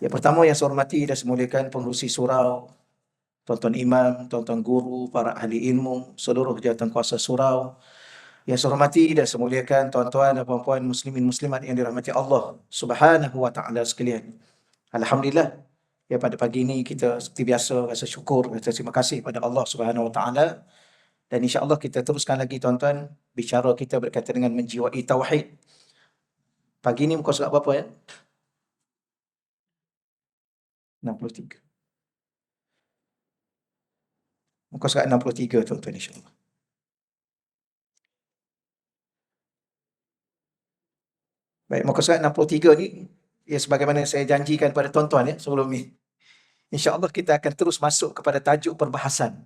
Yang pertama yang saya hormati dan saya muliakan pengerusi surau, tuan-tuan imam, tuan-tuan guru, para ahli ilmu, seluruh jawatankuasa surau. Yang saya hormati dan saya muliakan tuan-tuan dan puan-puan muslimin muslimat yang dirahmati Allah Subhanahu wa taala sekalian. Alhamdulillah, ya pada pagi ini kita seperti biasa rasa syukur, rasa terima kasih pada Allah Subhanahu wa taala, dan insya-Allah kita teruskan lagi tuan-tuan bicara kita berkaitan dengan menjiwai tauhid. Pagi ini muka surat berapa ya? 63. Muka surat 63 tuan-tuan, insya-Allah. Baik, muka surat 63 ni, ya sebagaimana saya janjikan pada tuan-tuan ya sebelum ni. InsyaAllah kita akan terus masuk kepada tajuk perbahasan.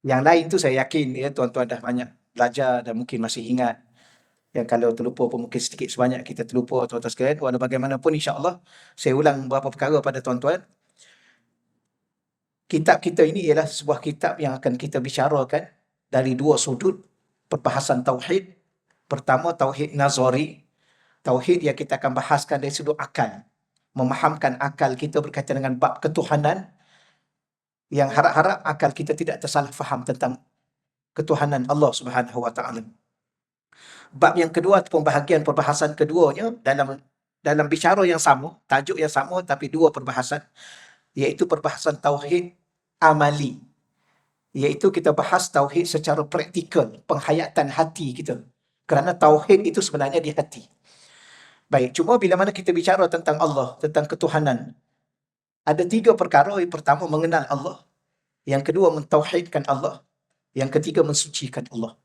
Yang lain tu saya yakin ya tuan-tuan dah banyak belajar dan mungkin masih ingat. Yang kalau terlupa pun mungkin sedikit sebanyak kita terlupa tuan-tuan sekalian. Walau bagaimanapun insyaAllah saya ulang beberapa perkara pada tuan-tuan. Kitab kita ini ialah sebuah kitab yang akan kita bicarakan dari dua sudut perbahasan tauhid. Pertama, tauhid nazari. Tauhid yang kita akan bahaskan dari sudut akal. Memahamkan akal kita berkaitan dengan bab ketuhanan, yang harap-harap akal kita tidak tersalah faham tentang ketuhanan Allah Subhanahu wa taala. Bab yang kedua ataupun bahagian perbahasan keduanya dalam bicara yang sama, tajuk yang sama tapi dua perbahasan, iaitu perbahasan tauhid amali. Iaitu kita bahas tauhid secara praktikal, penghayatan hati kita. Kerana tauhid itu sebenarnya di hati. Baik, cuma bila mana kita bicara tentang Allah, tentang ketuhanan, ada tiga perkara. Yang pertama, mengenal Allah. Yang kedua, mentauhidkan Allah. Yang ketiga, mensucikan Allah.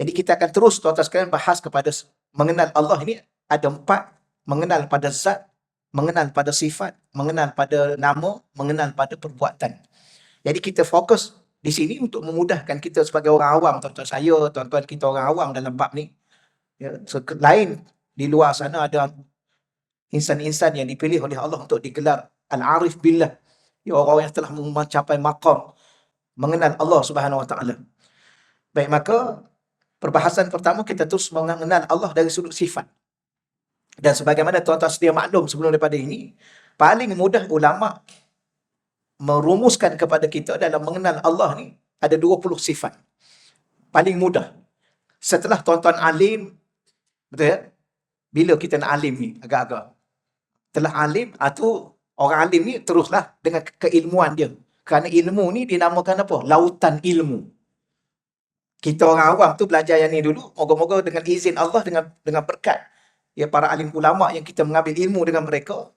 Jadi kita akan terus tuan-tuan sekalian bahas kepada mengenal Allah ini ada empat. Mengenal pada zat, mengenal pada sifat, mengenal pada nama, mengenal pada perbuatan. Jadi kita fokus di sini untuk memudahkan kita sebagai orang awam, tuan-tuan saya, tuan-tuan kita orang awam dalam bab ni. Ya, lain di luar sana ada insan-insan yang dipilih oleh Allah untuk digelar Al-Arif Billah. Ya, orang yang telah mencapai maqam mengenal Allah Subhanahu Wa Taala. Baik, maka perbahasan pertama kita terus mengenal Allah dari sudut sifat. Dan sebagaimana tuan-tuan sedia maklum sebelum daripada ini, paling mudah ulama merumuskan kepada kita dalam mengenal Allah ni ada 20 sifat. Paling mudah. Setelah tuan-tuan alim, betul ya? Bila kita nak alim ni, agak-agak. Telah alim, tu orang alim ni teruslah dengan keilmuan dia. Kerana ilmu ni dinamakan apa? Lautan ilmu. Kita orang awam tu belajar yang ni dulu, moga-moga dengan izin Allah, dengan berkat ya para alim ulama yang kita mengambil ilmu dengan mereka,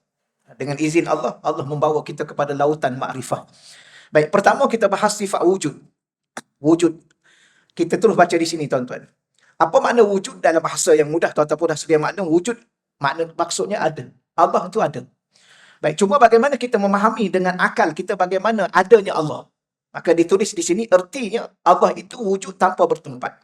dengan izin Allah, Allah membawa kita kepada lautan makrifah. Baik, pertama kita bahas sifat wujud. Wujud. Kita terus baca di sini tuan-tuan. Apa makna wujud dalam bahasa yang mudah? Tuan-tuan pun dah sedia maklum. Wujud makna maksudnya ada. Allah itu ada. Baik, cuma bagaimana kita memahami dengan akal kita bagaimana adanya Allah? Maka ditulis di sini artinya Allah itu wujud tanpa bertempat.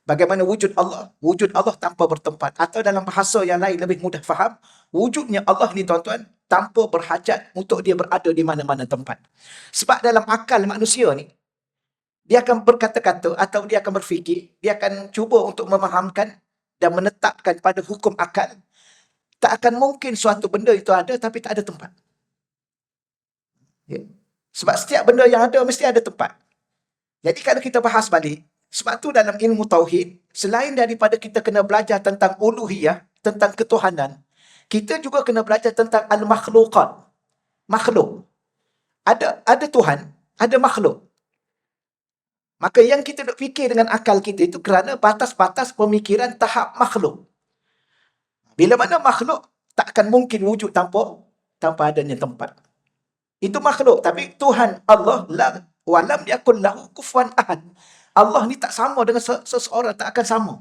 Bagaimana wujud Allah? Wujud Allah tanpa bertempat. Atau dalam bahasa yang lain lebih mudah faham, wujudnya Allah ni tuan-tuan tanpa berhajat untuk dia berada di mana-mana tempat. Sebab dalam akal manusia ni, dia akan berkata-kata atau dia akan berfikir, dia akan cuba untuk memahamkan dan menetapkan pada hukum akal. Tak akan mungkin suatu benda itu ada tapi tak ada tempat. Ya. Sebab setiap benda yang ada mesti ada tempat. Jadi kalau kita bahas balik, sebab tu dalam ilmu tauhid, selain daripada kita kena belajar tentang uluhiyah, tentang ketuhanan, kita juga kena belajar tentang al-makhluqat. Makhluk. Ada Tuhan, ada makhluk. Maka yang kita nak fikir dengan akal kita itu kerana batas-batas pemikiran tahap makhluk. Bila mana makhluk, tak akan mungkin wujud tanpa adanya tempat. Itu makhluk. Tapi Tuhan Allah, walam yakun lahu kufuwan ahad. Allah ni tak sama dengan seseorang, tak akan sama.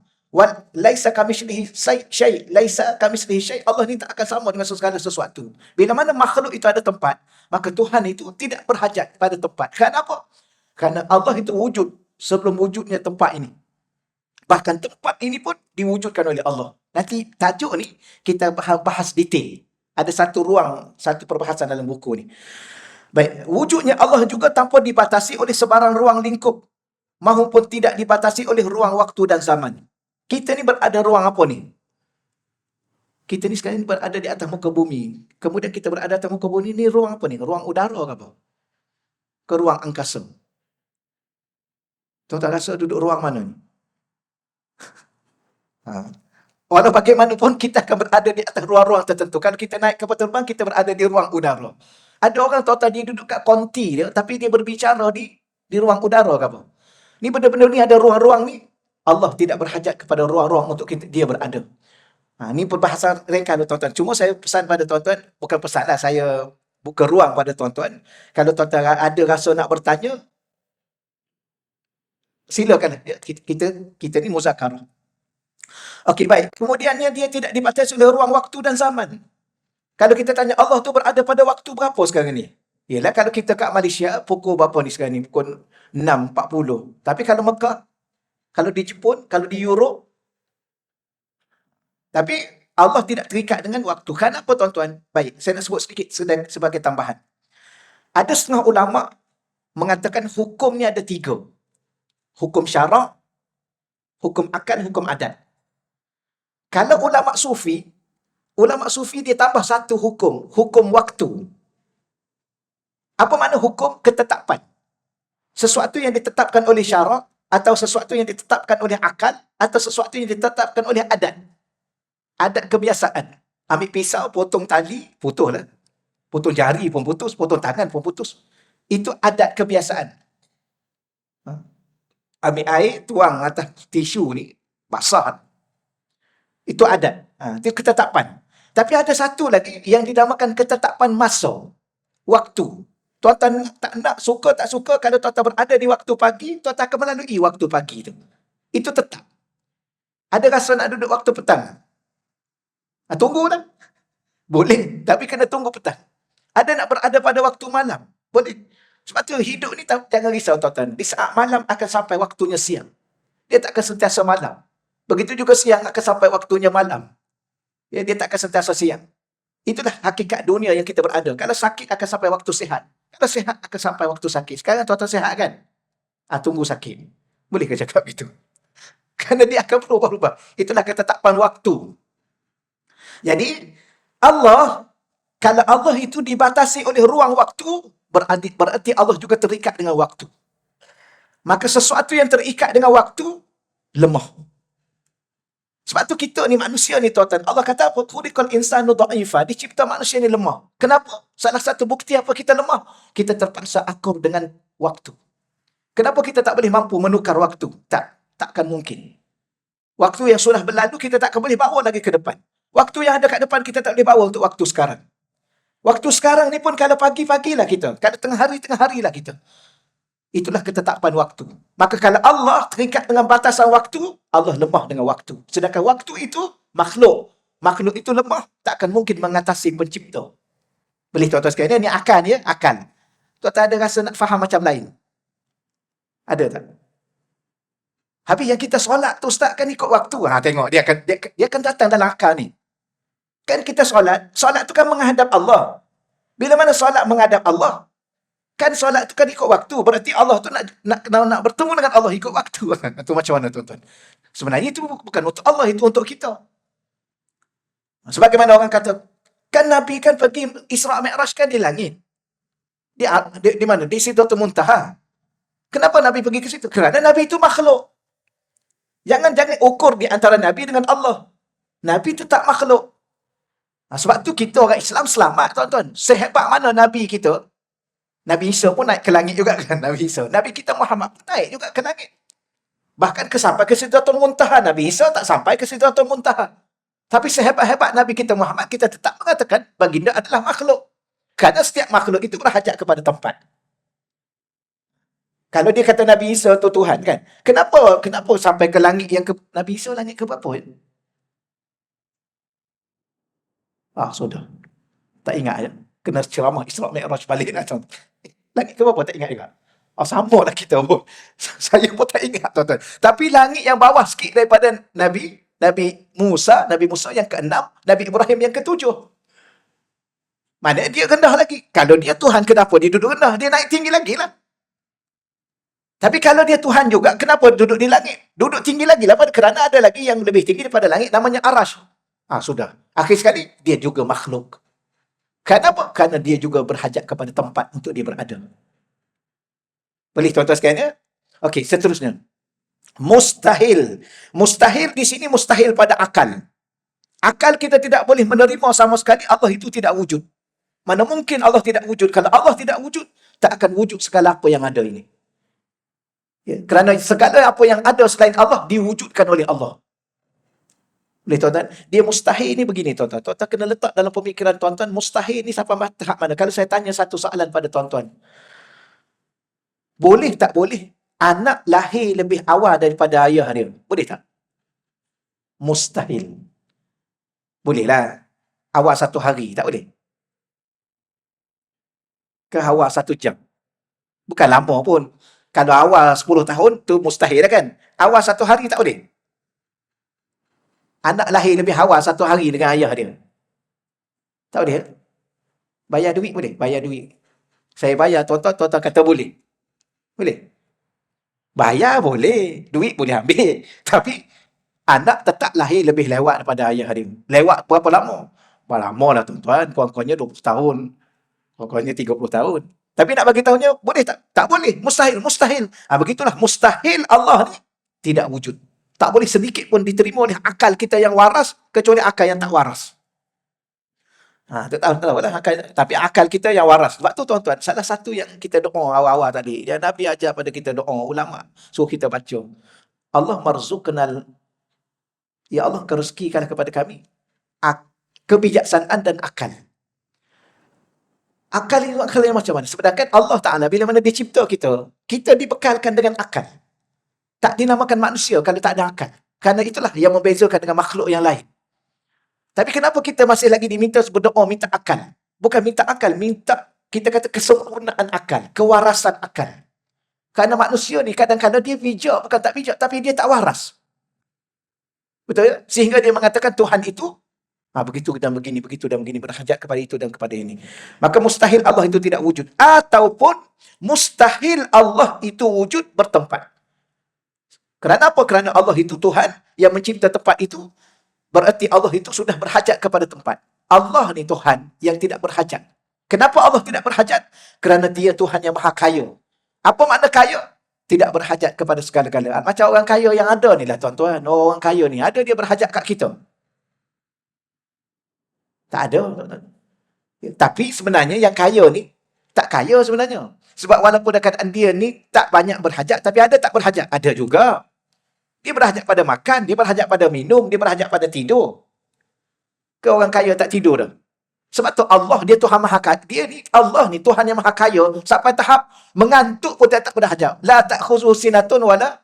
Laisa kamitslihi syai', laisa kamitslihi syai'. Allah ni tak akan sama dengan segala sesuatu. Bila mana makhluk itu ada tempat, maka Tuhan itu tidak berhajat pada tempat. Kenapa? Kerana Allah itu wujud sebelum wujudnya tempat ini. Bahkan tempat ini pun diwujudkan oleh Allah. Nanti tajuk ni kita bahas detail. Ada satu ruang, satu perbahasan dalam buku ni. Baik, wujudnya Allah juga tanpa dibatasi oleh sebarang ruang lingkup, maupun tidak dibatasi oleh ruang waktu dan zaman. Kita ni berada ruang apa ni? Kita ni sekarang berada di atas muka bumi. Kemudian kita berada di atas muka bumi ni ruang apa ni? Ruang udara ke apa? Ke ruang angkasa? Tuan-tuan rasa duduk ruang mana ni? Ha. Walau bagaimanapun kita akan berada di atas ruang-ruang tertentu. Kalau kita naik kapal terbang, kita berada di ruang udara. Ada orang tuan-tuan dia duduk kat konti dia, tapi dia berbicara di ruang udara ke apa? Ni benda-benda ni ada ruang-ruang ni. Allah tidak berhajat kepada ruang-ruang untuk dia berada. Ni perbahasan reka tuan-tuan. Cuma saya pesan pada tuan-tuan, bukan pesan lah, saya buka ruang pada tuan-tuan. Kalau tuan-tuan ada rasa nak bertanya, silakan. Kita ni muzakarah. Okey, baik. Kemudiannya dia tidak dibatasi oleh ruang, waktu dan zaman. Kalau kita tanya Allah tu berada pada waktu berapa sekarang ni? Yalah, kalau kita kat Malaysia, pukul berapa ni sekarang ni? Pukul 6.40. Tapi kalau Mekah, kalau di Jepun, kalau di Europe, tapi Allah tidak terikat dengan waktu. Kenapa tuan-tuan? Baik, saya nak sebut sedikit sebagai tambahan. Ada setengah ulama mengatakan hukumnya ada 3. Hukum syarak, hukum akal, hukum adat. Kalau ulama sufi dia tambah satu hukum, hukum waktu. Apa makna hukum? Ketetapan. Sesuatu yang ditetapkan oleh syarak, atau sesuatu yang ditetapkan oleh akal, atau sesuatu yang ditetapkan oleh adat. Adat kebiasaan. Ambil pisau, potong tali, putus lah. Potong jari pun putus, potong tangan pun putus. Itu adat kebiasaan. Ambil air, tuang atas tisu ni, basah. Itu adat. Itu ketetapan. Tapi ada satu lagi yang dinamakan ketetapan masa. Waktu. Tuan-tuan tak nak, suka tak suka, kalau tuan-tuan berada di waktu pagi, tuan-tuan akan melalui waktu pagi itu. Itu tetap. Ada rasa nak duduk waktu petang? Tunggulah. Boleh, tapi kena tunggu petang. Ada nak berada pada waktu malam? Boleh. Sebab tu hidup ni jangan risau tuan-tuan. Di saat malam akan sampai waktunya siang. Dia tak akan sentiasa malam. Begitu juga siang akan sampai waktunya malam. Dia tak akan sentiasa siang. Itulah hakikat dunia yang kita berada. Kalau sakit akan sampai waktu sihat. Kalau sihat akan sampai waktu sakit. Sekarang tuan-tuan sihat kan? Tunggu sakit. Boleh ke cakap itu? Kerana dia akan berubah-ubah. Itulah ketetapan waktu. Jadi, kalau Allah itu dibatasi oleh ruang waktu, berarti Allah juga terikat dengan waktu. Maka sesuatu yang terikat dengan waktu, lemah. Sebab tu kita ni manusia ni tuan-tuan. Allah kata apa? Khuliqal insanu dha'ifa. Dicipta manusia ni lemah. Kenapa? Salah satu bukti apa kita lemah? Kita terpaksa akur dengan waktu. Kenapa kita tak boleh mampu menukar waktu? Takkan mungkin. Waktu yang sudah berlalu kita takkan boleh bawa lagi ke depan. Waktu yang ada kat depan kita tak boleh bawa untuk waktu sekarang. Waktu sekarang ni pun kalau pagi-pagilah kita. Kalau tengah hari-harilah kita. Itulah ketetapan waktu. Maka kalau Allah terikat dengan batasan waktu, Allah lemah dengan waktu. Sedangkan waktu itu makhluk. Makhluk itu lemah, takkan mungkin mengatasi pencipta. Boleh tuan-tuan sekalian, ini akal ya, akal. Tuan-tuan ada rasa nak faham macam lain? Ada tak? Habis yang kita solat tu ustaz kan ikut waktu. Tengok, dia akan datang dalam akal ni. Kan kita solat tu kan menghadap Allah. Bila mana solat menghadap Allah, kan solat tu kan ikut waktu. Berarti Allah tu nak bertemu dengan Allah ikut waktu. Itu macam mana tuan-tuan? Sebenarnya itu bukan untuk Allah, itu untuk kita. Sebagaimana orang kata, kan Nabi kan pergi Isra' Mi'raj kan di langit. Di mana? Di Sidratul Muntaha. Kenapa Nabi pergi ke situ? Kerana Nabi itu makhluk. Jangan ukur di antara Nabi dengan Allah. Nabi itu tak makhluk. Sebab tu kita orang Islam selamat tuan-tuan. Sehebat mana Nabi kita, Nabi Isa pun naik ke langit juga kan, Nabi Isa. Nabi kita Muhammad pun naik juga ke langit. Bahkan sampai ke Sidratul Muntaha. Nabi Isa tak sampai ke Sidratul Muntaha. Tapi sehebat-hebat Nabi kita Muhammad, kita tetap mengatakan baginda adalah makhluk. Kerana setiap makhluk itu berhajat kepada tempat. Kalau dia kata Nabi Isa tu Tuhan kan, kenapa sampai ke langit yang ke Nabi Isa langit ke berapa? Sudah. Tak ingat ya. Kena ceramah Isra' Mi'raj balik lah tuan. Langit ke berapa tak ingat juga. Sama lah kita pun. Saya pun tak ingat tuan-tuan. Tapi langit yang bawah sikit daripada Nabi Musa yang ke-6, Nabi Ibrahim yang ke-7. Mana dia rendah lagi. Kalau dia Tuhan, kenapa dia duduk rendah? Dia naik tinggi lagi lah. Tapi kalau dia Tuhan juga, kenapa duduk di langit? Duduk tinggi lagi lah. Kerana ada lagi yang lebih tinggi daripada langit, namanya Arash. Sudah. Akhir sekali, dia juga makhluk. Kenapa? Kerana dia juga berhajat kepada tempat untuk dia berada. Boleh tuan-tuan sekalian ya? Okey, seterusnya. Mustahil. Mustahil di sini mustahil pada akal. Akal kita tidak boleh menerima sama sekali Allah itu tidak wujud. Mana mungkin Allah tidak wujud? Kalau Allah tidak wujud, tak akan wujud segala apa yang ada ini. Ya, kerana segala apa yang ada selain Allah diwujudkan oleh Allah. Boleh tuan-tuan? Dia mustahil ni begini tuan-tuan. Tuan-tuan kena letak dalam pemikiran tuan-tuan, mustahil ni sampai tahap mana? Kalau saya tanya satu soalan pada tuan-tuan. Boleh tak boleh anak lahir lebih awal daripada ayah dia? Boleh tak? Mustahil. Bolehlah. Awal 1 hari, tak boleh? Ke awal 1 jam? Bukan lama pun. Kalau awal 10 tahun, tu mustahil lah kan? Awal 1 hari tak boleh? Anak lahir lebih awal 1 hari dengan ayah dia. Tak boleh? Bayar duit boleh? Bayar duit. Saya bayar, tuan-tuan, tuan-tuan kata boleh. Boleh? Bayar boleh. Duit boleh ambil. Tapi, anak tetap lahir lebih lewat daripada ayah dia. Lewat berapa lama? Lama lah tuan-tuan. Kurang-kurangnya 20 tahun. Kurang-kurangnya 30 tahun. Tapi nak bagi tahunya, boleh tak? Tak boleh. Mustahil. Mustahil. Begitulah. Mustahil Allah ni tidak wujud. Tak boleh sedikit pun diterima oleh akal kita yang waras, kecuali akal yang tak waras. Tahu lah. Tapi akal kita yang waras. Sebab tu tuan-tuan, salah satu yang kita doa awal-awal tadi, yang Nabi ajar pada kita doa, ulama suruh kita baca. Allah marzuqnal, ya Allah kerezekikan kepada kami kebijaksanaan dan akal. Akal itu akal yang macam mana? Sedangkan Allah Ta'ala bila mana dia cipta kita, kita dibekalkan dengan akal. Tak dinamakan manusia kalau tak ada akal. Kerana itulah yang membezakan dengan makhluk yang lain. Tapi kenapa kita masih lagi diminta berdoa, minta akal? Bukan minta akal, minta kita kata kesempurnaan akal, kewarasan akal. Kerana manusia ni kadang-kadang dia bijak, bukan tak bijak, tapi dia tak waras. Betul ya? Sehingga dia mengatakan Tuhan itu begitu dan begini, begitu dan begini, berhajat kepada itu dan kepada ini. Maka mustahil Allah itu tidak wujud. Ataupun mustahil Allah itu wujud bertempat. Kerana apa? Kerana Allah itu Tuhan yang mencipta tempat itu. Berarti Allah itu sudah berhajat kepada tempat. Allah ni Tuhan yang tidak berhajat. Kenapa Allah tidak berhajat? Kerana dia Tuhan yang maha kaya. Apa makna kaya? Tidak berhajat kepada segala-galanya. Macam orang kaya yang ada ni lah tuan-tuan. Orang kaya ni, ada dia berhajat kat kita? Tak ada. Tapi sebenarnya yang kaya ni, tak kaya sebenarnya. Sebab walaupun keadaan dia ni tak banyak berhajat, tapi ada tak berhajat? Ada juga. Dia berhajat pada makan, dia berhajat pada minum, dia berhajat pada tidur. Ke orang kaya tak tidur dah. Sebab tu Allah, dia Tuhan Maha Kaya. Dia ni, Allah ni Tuhan yang Maha Kaya, sampai tahap mengantuk pun tak berhajat. La ta'khuzuhu sinatun wala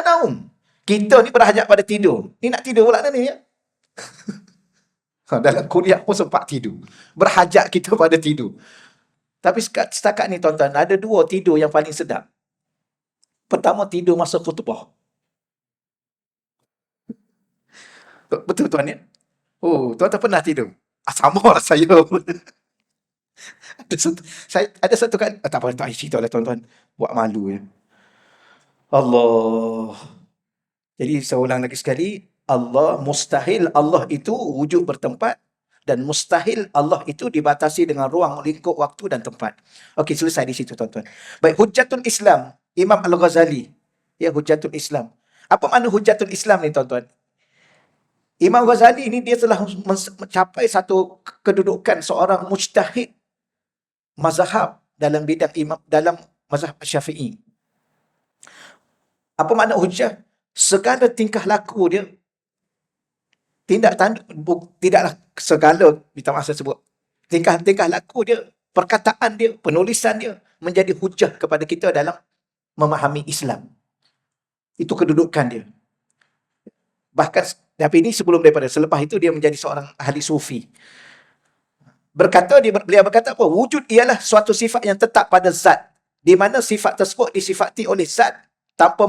naum. Kita ni berhajat pada tidur. Ni nak tidur pula ni ya. Dalam kuliah pun sempat tidur. Berhajat kita pada tidur. Tapi setakat ni tuan-tuan, ada 2 tidur yang paling sedap. Pertama, tidur masa khutbah. Betul tuan ya? Tuan-tuan pernah tidur? Sama lah saya pun. Ada satu kali, tak apa, tak cerita lah tuan-tuan. Buat malu ya. Allah. Jadi saya ulang lagi sekali, Allah mustahil Allah itu wujud bertempat, dan mustahil Allah itu dibatasi dengan ruang, lingkup, waktu dan tempat. Okey, selesai di situ tuan-tuan. Baik, Hujjatul Islam, Imam Al-Ghazali. Ya, Hujjatul Islam. Apa makna Hujjatul Islam ni tuan-tuan? Imam Ghazali ini dia telah mencapai satu kedudukan seorang mujtahid mazhab dalam bidang dalam mazhab Syafi'i. Apa makna hujjah? Segala tingkah laku dia, tidaklah segala, minta maaf saya sebut, tingkah laku dia, perkataan dia, penulisan dia menjadi hujjah kepada kita dalam memahami Islam. Itu kedudukan dia. Bahkan tapi ini sebelum daripada, selepas itu dia menjadi seorang ahli sufi. Beliau berkata apa? Wujud ialah suatu sifat yang tetap pada zat, di mana sifat tersebut disifati oleh zat tanpa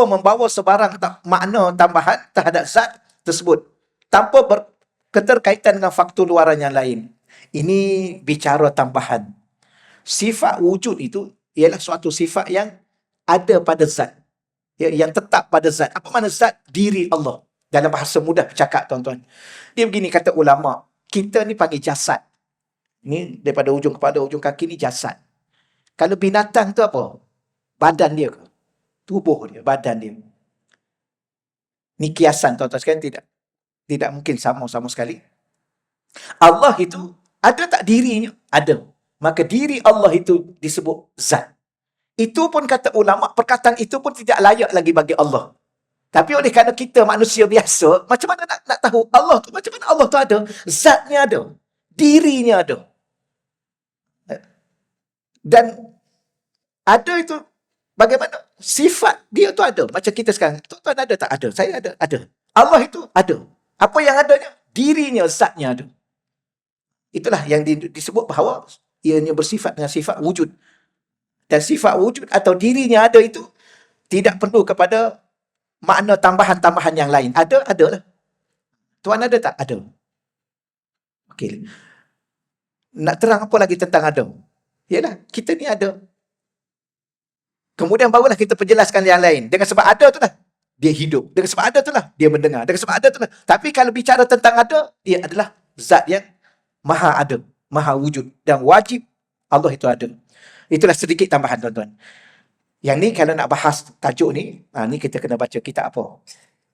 membawa sebarang makna tambahan terhadap zat tersebut, tanpa keterkaitan dengan faktor luaran yang lain. Ini bicara tambahan. Sifat wujud itu ialah suatu sifat yang ada pada zat, yang tetap pada zat. Apa makna zat? Diri Allah. Dalam bahasa mudah bercakap, tuan-tuan. Dia begini, kata ulama, kita ni panggil jasad. Ni daripada ujung kepala, ujung kaki ni jasad. Kalau binatang tu apa? Badan dia ke? Tubuh dia, badan dia. Ni kiasan, tuan-tuan sekalian, tidak mungkin sama sekali. Allah itu ada tak dirinya? Ada. Maka diri Allah itu disebut zat. Itu pun kata ulama, perkataan itu pun tidak layak lagi bagi Allah. Tapi oleh kerana kita manusia biasa, macam mana nak tahu Allah tu? Macam mana Allah tu ada? Zatnya ada. Dirinya ada. Dan ada itu, bagaimana? Sifat dia tu ada. Macam kita sekarang. Tuan-tuan ada tak? Ada. Saya ada. Ada. Allah itu ada. Apa yang adanya? Dirinya, zatnya ada. Itulah yang disebut bahawa ianya bersifat dengan sifat wujud. Dan sifat wujud atau dirinya ada itu tidak perlu kepada makna tambahan-tambahan yang lain. Ada lah. Tuan ada tak? Ada. Okey. Nak terang apa lagi tentang ada? Yalah, kita ni ada. Kemudian barulah kita perjelaskan yang lain. Dengan sebab ada tu lah, dia hidup. Dengan sebab ada tu lah, dia mendengar. Dengan sebab ada tu lah. Tapi kalau bicara tentang ada, dia adalah zat yang maha ada, maha wujud. Dan wajib Allah itu ada. Itulah sedikit tambahan, tuan-tuan. Yang ni kalau nak bahas tajuk ni, ni kita kena baca kitab apa?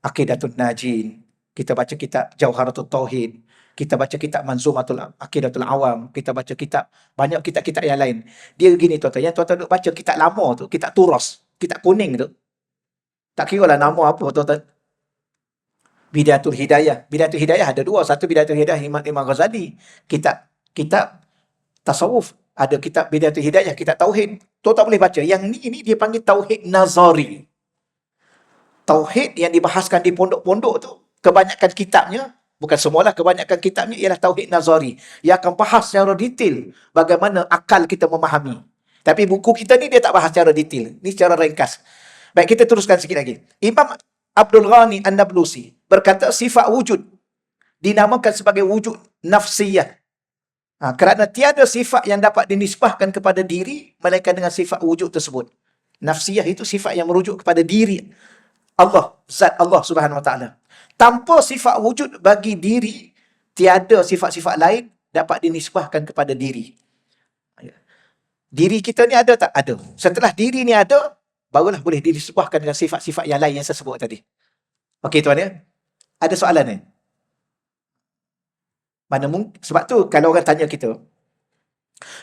Aqidatul Najin. Kita baca kitab Jauharatul Tauhid. Kita baca kitab Manzumatul Aqidatul Awam. Kita baca kitab, banyak kitab-kitab yang lain. Dia gini, tuan-tuan. Yang tuan-tuan duk baca kitab lama tu, kitab Turas, kitab kuning tu. Tak kira lah nama apa, tuan-tuan. Bidayatul Hidayah. Bidayatul Hidayah ada dua. Satu Bidayatul Hidayah Imam Ghazali. Kitab tasawuf. Ada kitab Bidayatul Hidayah, kitab Tauhid. Tuan-tuan boleh baca. Yang ni dia panggil Tauhid Nazari. Tauhid yang dibahaskan di pondok-pondok tu, kebanyakan kitabnya, bukan semualah, kebanyakan kitabnya ialah Tauhid Nazari. Yang akan bahas secara detail bagaimana akal kita memahami. Tapi buku kita ni dia tak bahas secara detail. Ni secara ringkas. Baik, kita teruskan sikit lagi. Imam Abdul Ghani An-Nablusi berkata sifat wujud dinamakan sebagai wujud nafsiyah. Kerana tiada sifat yang dapat dinisbahkan kepada diri melainkan dengan sifat wujud tersebut. Nafsiyah itu sifat yang merujuk kepada diri Allah, zat Allah Subhanahu Wa Taala. Tanpa sifat wujud bagi diri, tiada sifat-sifat lain dapat dinisbahkan kepada diri. Diri kita ni ada tak? Ada. Setelah diri ni ada, barulah boleh dinisbahkan dengan sifat-sifat yang lain yang saya sebut tadi. Okey, tuan ya? Ada soalan ni? Sebab tu kalau orang tanya kita,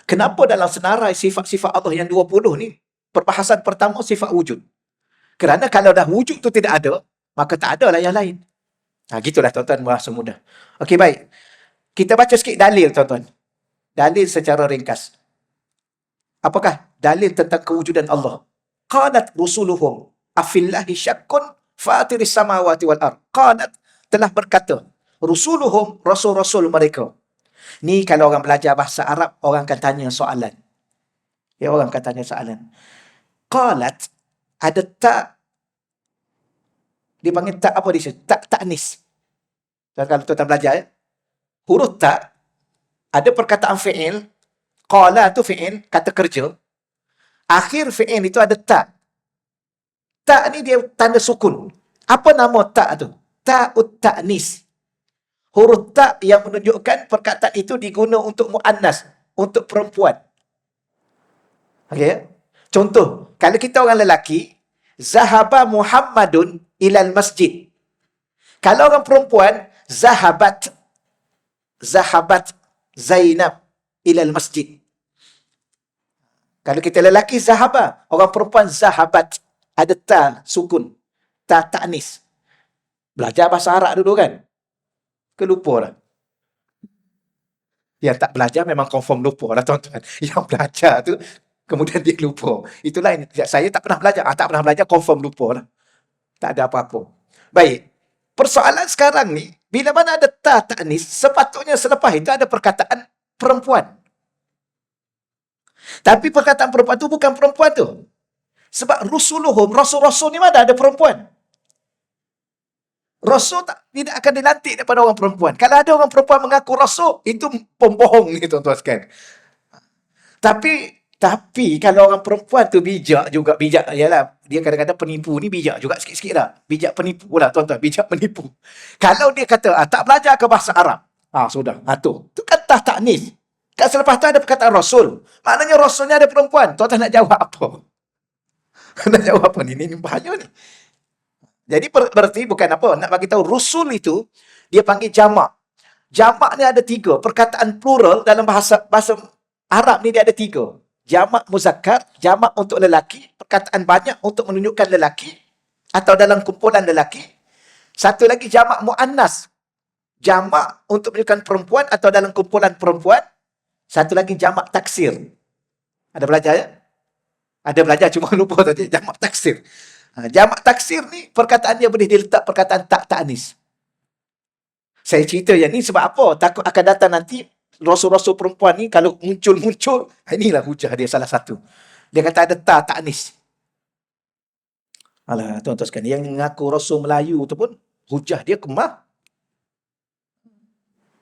kenapa dalam senarai sifat-sifat Allah yang 20 ni, perbahasan pertama sifat wujud? Kerana kalau dah wujud tu tidak ada, maka tak ada lah yang lain. Gitulah tuan-tuan, bahasa mudah. Okey, baik. Kita baca sikit dalil, tuan-tuan. Dalil secara ringkas. Apakah dalil tentang kewujudan Allah? Qalat rusuluhum afillahi syakkun fatiris samawati wal ard. Qalat, telah berkata rusuluhum, rasul-rasul mereka. Ni kalau orang belajar bahasa Arab, orang akan tanya soalan. Ya, orang akan tanya soalan. Qalat, ada tak, dia panggil tak apa dia? Tak ta'nis. Kalau tuan-tuan belajar ya. Huruf tak, ada perkataan fi'il. Qala tu fi'il, kata kerja. Akhir fi'il itu ada tak. Tak ni dia tanda sukun. Apa nama tak tu? Ta'ut ta'nis. Huruf tak yang menunjukkan perkataan itu diguna untuk mu'annas, untuk perempuan. Okey. Contoh, kalau kita orang lelaki, zahaba Muhammadun ilal masjid. Kalau orang perempuan, zahabat Zainab ilal masjid. Kalau kita lelaki, zahaba. Orang perempuan, zahabat. Ada ta, sukun. Ta ta'nis. Belajar bahasa Arab dulu kan? Kelupa lah. Yang tak belajar memang confirm lupa lah, tuan-tuan. Yang belajar tu, kemudian dia lupa. Itulah ini. Saya tak pernah belajar. Tak pernah belajar, confirm lupa lah. Tak ada apa-apa. Baik. Persoalan sekarang ni, bila mana ada ta ta'nis, sepatutnya selepas itu ada perkataan perempuan. Tapi perkataan perempuan tu bukan perempuan tu. Sebab rusuluhum, rasul-rasul ni mana ada perempuan. Rasul tidak akan dilantik daripada orang perempuan. Kalau ada orang perempuan mengaku rasul, itu pembohong ni tuan-tuan sekalian. Tapi Tapi kalau orang perempuan tu bijak juga, bijak yalah, dia kadang-kadang penipu ni bijak juga sikit-sikit lah. Bijak penipu lah tuan-tuan, bijak penipu. Kalau dia kata, tak belajar ke bahasa Arab. Sudah. Tu. Tu kata taknis. Kat selepas tu ada perkataan Rasul. Maknanya Rasulnya ada perempuan. Tuan-tuan nak jawab apa? Nak jawab apa ni? Ini bahaya ni. Jadi berarti bukan apa. Nak bagi tahu Rasul itu, dia panggil jamak. Jamak ni ada 3. Perkataan plural dalam bahasa Arab ni dia ada 3. Jamak muzakkar, jamak untuk lelaki, perkataan banyak untuk menunjukkan lelaki atau dalam kumpulan lelaki. Satu lagi jamak muannas, jamak untuk menunjukkan perempuan atau dalam kumpulan perempuan. Satu lagi jamak taksir. Ada belajar ya? Ada belajar, cuma lupa tadi jamak taksir. Jamak taksir ni perkataan dia boleh diletak perkataan tak ta'nis. Saya cerita yang ni sebab apa? Takut akan datang nanti rasul-rasul perempuan ni kalau muncul, inilah hujah dia salah satu. Dia kata ada ta ta'nis. Alah, tuan-tuan sekalian, yang mengaku rasul Melayu tu pun hujah dia kemah.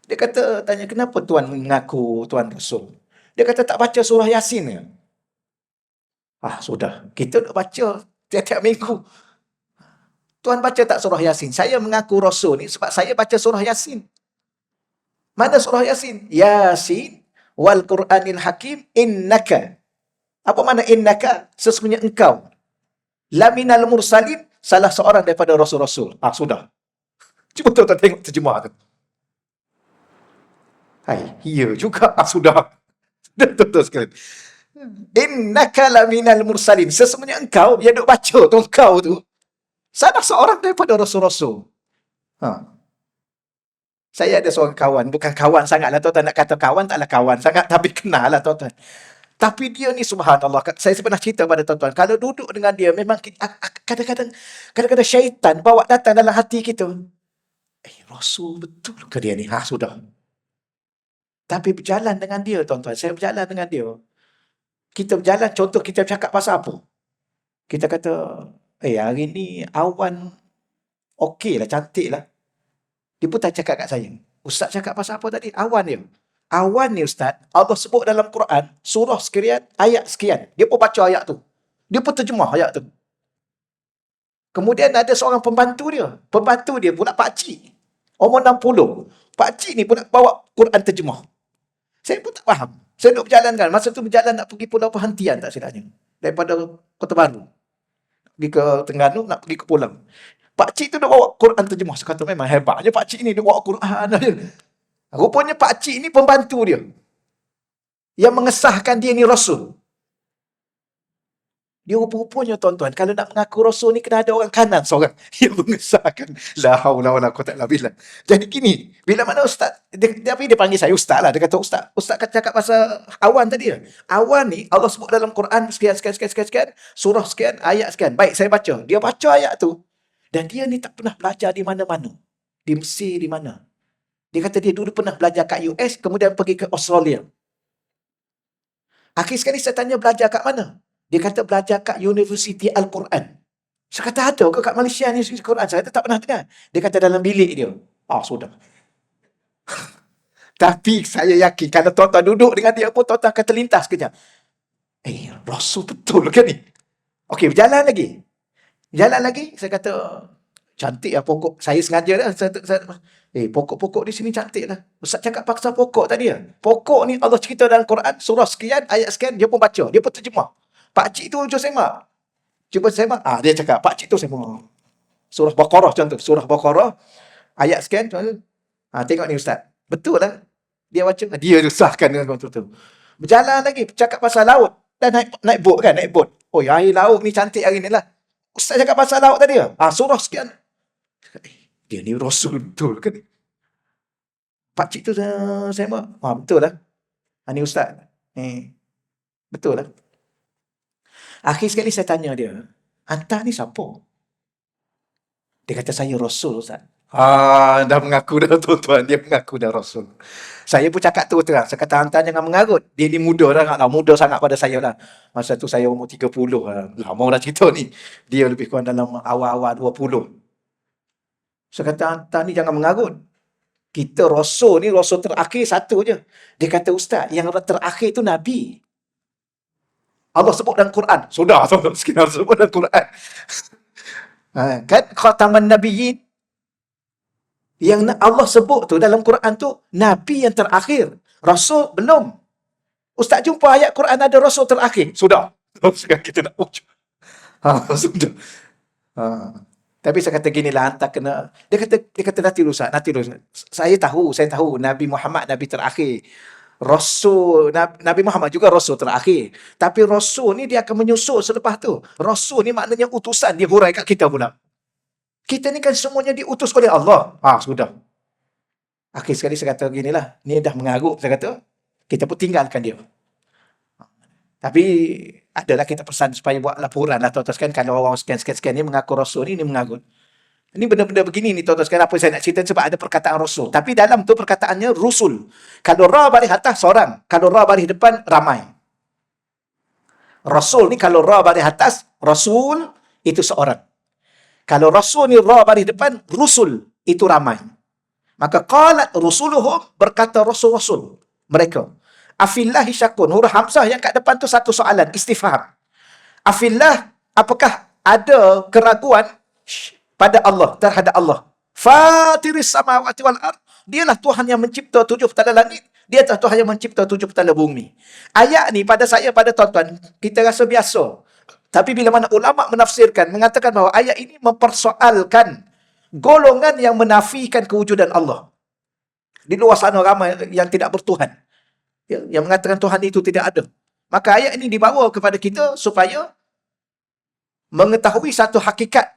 Dia kata, tanya kenapa tuan mengaku tuan rasul? Dia kata tak baca surah Yasin ke? Sudah. Kita nak baca tiap-tiap minggu. Tuan baca tak surah Yasin? Saya mengaku rasul ni sebab saya baca surah Yasin. Mana surah Yasin? Yasin wal Qur'anil Hakim innaka. Apa makna innaka? Sesungguhnya engkau. Laminal mursalin, salah seorang daripada rasul-rasul. Sudah. Cuba tuan-tuan tengok terjemah tu. Ya juga. Sudah. Betul sekali. Innaka laminal mursalin. Sesungguhnya engkau, yang duk baca tu, engkau tu, salah seorang daripada rasul-rasul. Saya ada seorang kawan, bukan kawan sangatlah tuan-tuan, nak kata kawan taklah kawan sangat, tapi kenal lah tuan-tuan. Tapi dia ni subhanallah, saya pernah cerita pada tuan-tuan, kalau duduk dengan dia, memang kadang-kadang syaitan bawa datang dalam hati kita. Rasul betul ke dia ni? Sudah. Tapi berjalan dengan dia tuan-tuan, saya berjalan dengan dia. Kita berjalan, contoh kita cakap pasal apa? Kita kata, hari ni awan okey lah, cantik lah. Dia pun tak cakap kat saya. Ustaz cakap pasal apa tadi? Awan dia. Awan ni Ustaz, Allah sebut dalam Quran, surah sekian, ayat sekian. Dia pun baca ayat tu. Dia pun terjemah ayat tu. Kemudian ada seorang pembantu dia. Pembantu dia pula pakcik. Umur 60. Pakcik ni pula bawa Quran terjemah. Saya pun tak faham. Saya duduk berjalan kan. Masa tu berjalan nak pergi Pulau Perhentian tak silapnya. Daripada Kota Baru. Pergi ke Terengganu, nak pergi ke Pulau. Pakcik tu dia bawa Quran terjemah. Saya kata memang hebatnya pakcik ni, dia bawa Quran. Rupanya pakcik ni pembantu dia. Yang mengesahkan dia ni Rasul. Dia rupa-rupanya tuan-tuan, kalau nak mengaku Rasul ni kena ada orang kanan seorang yang mengesahkan. La haula wala quwwata illa billah. Jadi gini, bila mana Ustaz, dia panggil saya Ustaz lah. Dia kata Ustaz kata cakap pasal awan tadi. Awan ni Allah sebut dalam Quran sekian, surah sekian, ayat sekian. Baik, saya baca. Dia baca ayat tu. Dan dia ni tak pernah belajar di mana-mana. Di Mesir, di mana. Dia kata dia dulu pernah belajar kat US, kemudian pergi ke Australia. Akhir sekali saya tanya belajar kat mana? Dia kata belajar kat University Al-Quran. Saya kata ada ke kat Malaysia ni Al-Quran? Saya tak pernah dengar. Dia kata dalam bilik dia. Sudah. Tapi saya yakin kalau tuan-tuan duduk dengan dia pun tuan-tuan akan terlintas kejap. Rasul betul ke ni? Okey, berjalan lagi. Jalan lagi, saya kata, cantik lah pokok. Saya sengaja lah. Pokok-pokok di sini cantik lah. Ustaz cakap pasal pokok tadi lah. Pokok ni Allah cerita dalam Quran, surah sekian, ayat sekian, dia pun baca. Dia pun terjemah. Pakcik tu hujung semak. Cuba semak. Dia cakap, pakcik tu semak. Surah Baqarah contoh. Surah Baqarah, ayat sekian. Tengok ni Ustaz. Betul lah. Dia baca. Dia rusahkan dengan contoh tu. Berjalan lagi, cakap pasal laut. Dan naik bot kan, naik bot. Air laut ni cantik hari ni lah. Ustaz cakap pasal laut tadi lah. Surah sekian. Dia ni Rasul betul kan? Pakcik tu saya betul lah. Ni Ustaz. Betul lah. Akhir sekali saya tanya dia, anta ni siapa? Dia kata saya Rasul Ustaz. Dah mengaku dah tuan-tuan. Dia mengaku dah Rasul. Saya pun cakap tu terang. Saya kata anta jangan mengarut. Dia ni muda sangat lah. Muda sangat pada saya lah. Masa tu saya umur 30 lah. Lama dah cerita ni. Dia lebih kurang dalam awal-awal 20. Saya kata anta ni jangan mengarut. Kita Rasul ni, Rasul terakhir satu je. Dia kata Ustaz, yang terakhir tu Nabi. Allah sebut dalam Quran. Sudah, sekitar sebut dalam Quran. Kan khataman nabiyyin, yang Allah sebut tu dalam Quran tu nabi yang terakhir. Rasul belum. Ustaz jumpa ayat Quran ada rasul terakhir. Sudah. Sekarang kita nak ucap. Sudah. Tapi saya kata gini lah, hantar kena. Dia kata nanti dulu Ustaz. Saya tahu Nabi Muhammad Nabi terakhir. Rasul, Nabi Muhammad juga Rasul terakhir. Tapi Rasul ni dia akan menyusul selepas tu. Rasul ni maknanya utusan, dia hurai kat kita pula. Kita ni kan semuanya diutus oleh Allah. Sudah. Akhir sekali saya kata ginilah, ni dah mengarut, saya kata. Kita pun tinggalkan dia. Tapi adalah kita pesan supaya buat laporan lah tuan-tuan sekalian. Kalau orang sekian-sekian ni mengaku Rasul ni mengarut. Ini benda-benda begini ni tuan-tuan sekalian, apa saya nak cerita sebab ada perkataan Rasul. Tapi dalam tu perkataannya Rusul. Kalau Ra baris atas, seorang. Kalau Ra baris depan, ramai. Rasul ni kalau Ra baris atas, Rasul, itu seorang. Kalau Rasul ni Ra baris depan, Rusul, itu ramai. Maka qalat rusuluhum, berkata Rasul-Rasul mereka. Afillahi syakun. Huruf Hamzah yang kat depan tu satu soalan, istifham. Afillah, apakah ada keraguan pada Allah, terhadap Allah? Fatiris samawati wal ard. Dialah Tuhan yang mencipta 7 petala langit. Dia Tuhan yang mencipta 7 petala bumi. Ayat ni pada saya, pada tuan-tuan, kita rasa biasa. Tapi bila mana ulama menafsirkan, mengatakan bahawa ayat ini mempersoalkan golongan yang menafikan kewujudan Allah. Di luar sana ramai yang tidak bertuhan. Yang mengatakan Tuhan itu tidak ada. Maka ayat ini dibawa kepada kita supaya mengetahui satu hakikat.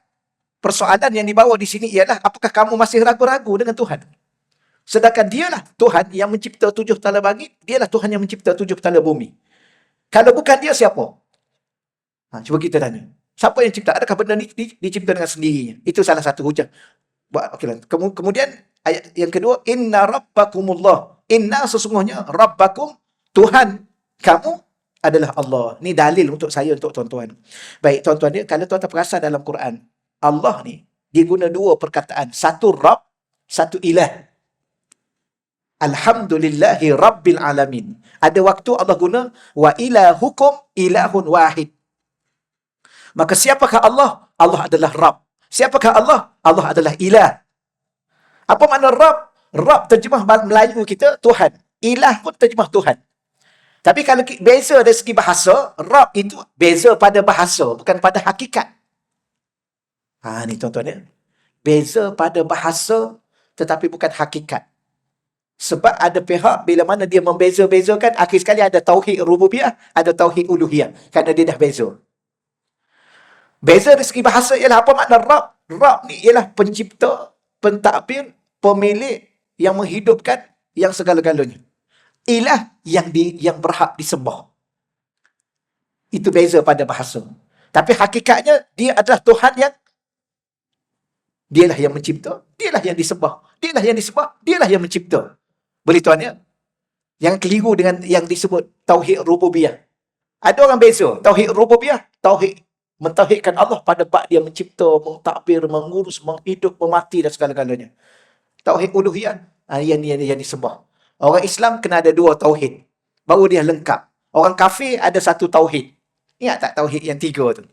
Persoalan yang dibawa di sini ialah, apakah kamu masih ragu-ragu dengan Tuhan? Sedangkan dialah Tuhan yang mencipta 7 petala langit, dialah Tuhan yang mencipta 7 petala bumi. Kalau bukan dia, siapa? Cuba kita tanya. Siapa yang cipta? Adakah benda ni dicipta dengan sendirinya? Itu salah satu hujah. Kemudian ayat yang kedua, inna rabbakumullah. Inna sesungguhnya, rabbakum, Tuhan kamu adalah Allah. Ni dalil untuk saya, untuk tuan-tuan. Baik, tuan-tuan dia, kalau tuan-tuan perasan dalam Quran, Allah ni, dia guna 2 perkataan. Satu Rabb, satu Ilah. Alhamdulillahi Rabbil Alamin. Ada waktu Allah guna, wa ilahukum ilahun wahid. Maka siapakah Allah? Allah adalah Rabb. Siapakah Allah? Allah adalah Ilah. Apa makna Rabb? Rabb terjemah Melayu kita, Tuhan. Ilah pun terjemah Tuhan. Tapi kalau beza dari segi bahasa, Rabb itu beza pada bahasa, bukan pada hakikat. Ni tuan-tuan ya. Beza pada bahasa, tetapi bukan hakikat. Sebab ada pihak bila mana dia membeza-bezakan, akhir sekali ada tauhid rububiyah, ada tauhid uluhiyah. Kerana dia dah beza. Beza dari segi bahasa ialah apa makna Rabb? Rabb ni ialah pencipta, pentadbir, pemilik yang menghidupkan yang segala-galanya. Ilah yang berhak disembah. Itu beza pada bahasa. Tapi hakikatnya dia adalah Tuhan yang dialah yang mencipta, dialah yang disembah. Dialah yang disembah, dialah yang mencipta. Boleh tuan ya? Yang keliru dengan yang disebut tauhid rububiyah. Ada orang beza. Tauhid rububiyah, tauhid mentauhidkan Allah pada bab dia mencipta, mentadbir, mengurus, menghidup, memati dan segala-galanya. Tauhid uluhiyah, yang disembah. Orang Islam kena ada 2 tauhid. Baru dia lengkap. Orang kafir ada 1 tauhid. Ingat tak tauhid yang 3 tu?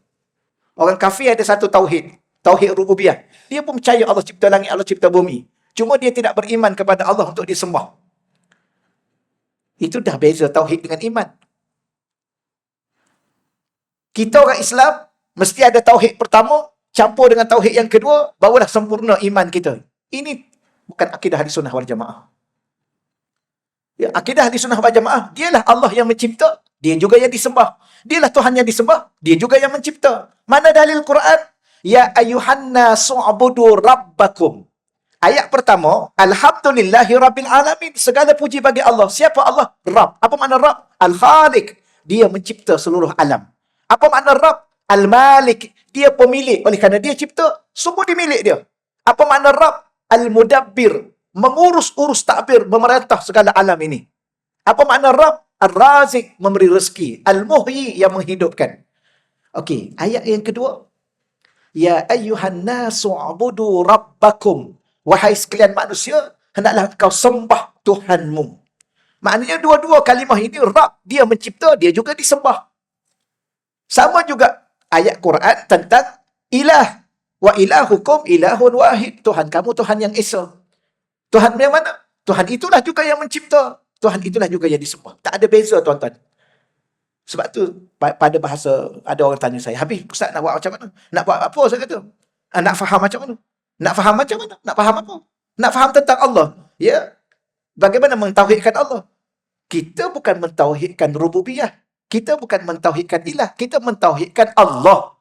Orang kafir ada 1 tauhid. Tauhid rububiyah. Dia pun percaya Allah cipta langit, Allah cipta bumi. Cuma dia tidak beriman kepada Allah untuk disembah. Itu dah beza tauhid dengan iman. Kita orang Islam mesti ada tauhid pertama, campur dengan tauhid yang kedua, barulah sempurna iman kita. Ini bukan akidah Ahli Sunnah wal Jamaah. Ya, akidah Ahli Sunnah wal Jamaah, dialah Allah yang mencipta, dia juga yang disembah. Dialah Tuhan yang disembah, dia juga yang mencipta. Mana dalil Quran? Ya ayyuhan nasu ubudu rabbakum. Ayat pertama, alhamdulillahi rabbil alamin. Segala puji bagi Allah. Siapa Allah? Rabb. Apa makna Rabb? Al-Khaliq. Dia mencipta seluruh alam. Apa makna Rabb? Al-Malik. Dia pemilik. Oleh kerana dia cipta, semua dimilik dia. Apa makna Rabb? Al-Mudabbir. Mengurus-urus takbir, memerintah segala alam ini. Apa makna Rabb? Al-Razik. Memberi rezeki. Al-Muhyi, yang menghidupkan. Okey, ayat yang kedua. Ya ayyuhan nasu ubudu rabbakum. Wahai sekalian manusia, hendaklah kau sembah Tuhanmu. Maknanya dua-dua kalimah ini, Rabb, dia mencipta, dia juga disembah. Sama juga ayat Quran tentang ilah. Wa ilahukum ilahun wahid. Tuhan kamu Tuhan yang esa. Tuhan yang mana? Tuhan itulah juga yang mencipta. Tuhan itulah juga yang disembah. Tak ada beza, tuan-tuan. Sebab tu, pada bahasa, ada orang tanya saya, habis Ustaz nak buat macam mana? Nak buat apa? Saya kata, nak faham macam mana? Nak faham macam mana? Nak faham apa? Nak faham tentang Allah. Ya, bagaimana mentauhidkan Allah? Kita bukan mentauhidkan rububiyah. Kita bukan mentauhidkan ilah. Kita mentauhidkan Allah.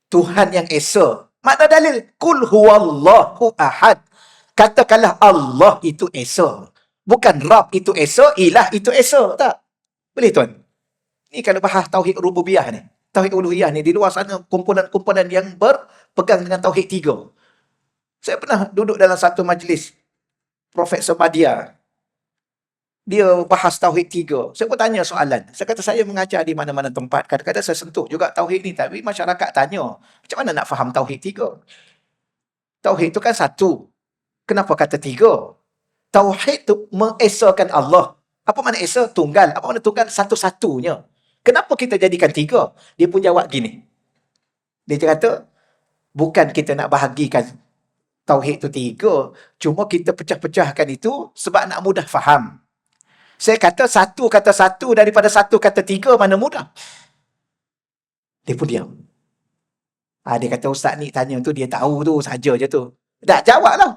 Tuhan yang esa. Makna dalil, kul huwallahu ahad. Katakanlah Allah itu esa. Bukan Rab itu esa, ilah itu esa. Tak? Boleh, tuan? Ni kalau bahas tauhid rububiyah ni. Tauhid uluhiyah ni, di luar sana kumpulan-kumpulan yang berpegang dengan tauhid tiga. Saya pernah duduk dalam satu majlis Profesor Badia. Dia bahas tauhid tiga. Saya pun tanya soalan. Saya kata saya mengajar di mana-mana tempat. Kadang-kadang saya sentuh juga tauhid ni. Tapi masyarakat tanya, macam mana nak faham tauhid tiga? Tauhid itu kan satu. Kenapa kata tiga? Tauhid tu mengesakan Allah. Apa makna esa? Tunggal. Apa makna tunggal? Satu-satunya. Kenapa kita jadikan tiga? Dia pun jawab gini. Dia kata, bukan kita nak bahagikan tauhid tu tiga. Cuma kita pecah-pecahkan itu sebab nak mudah faham. Saya kata satu daripada satu kata tiga, mana mudah? Dia pun diam. Dia kata, Ustaz ni tanya tu, dia tahu tu, saja je tu. Tak jawab lah.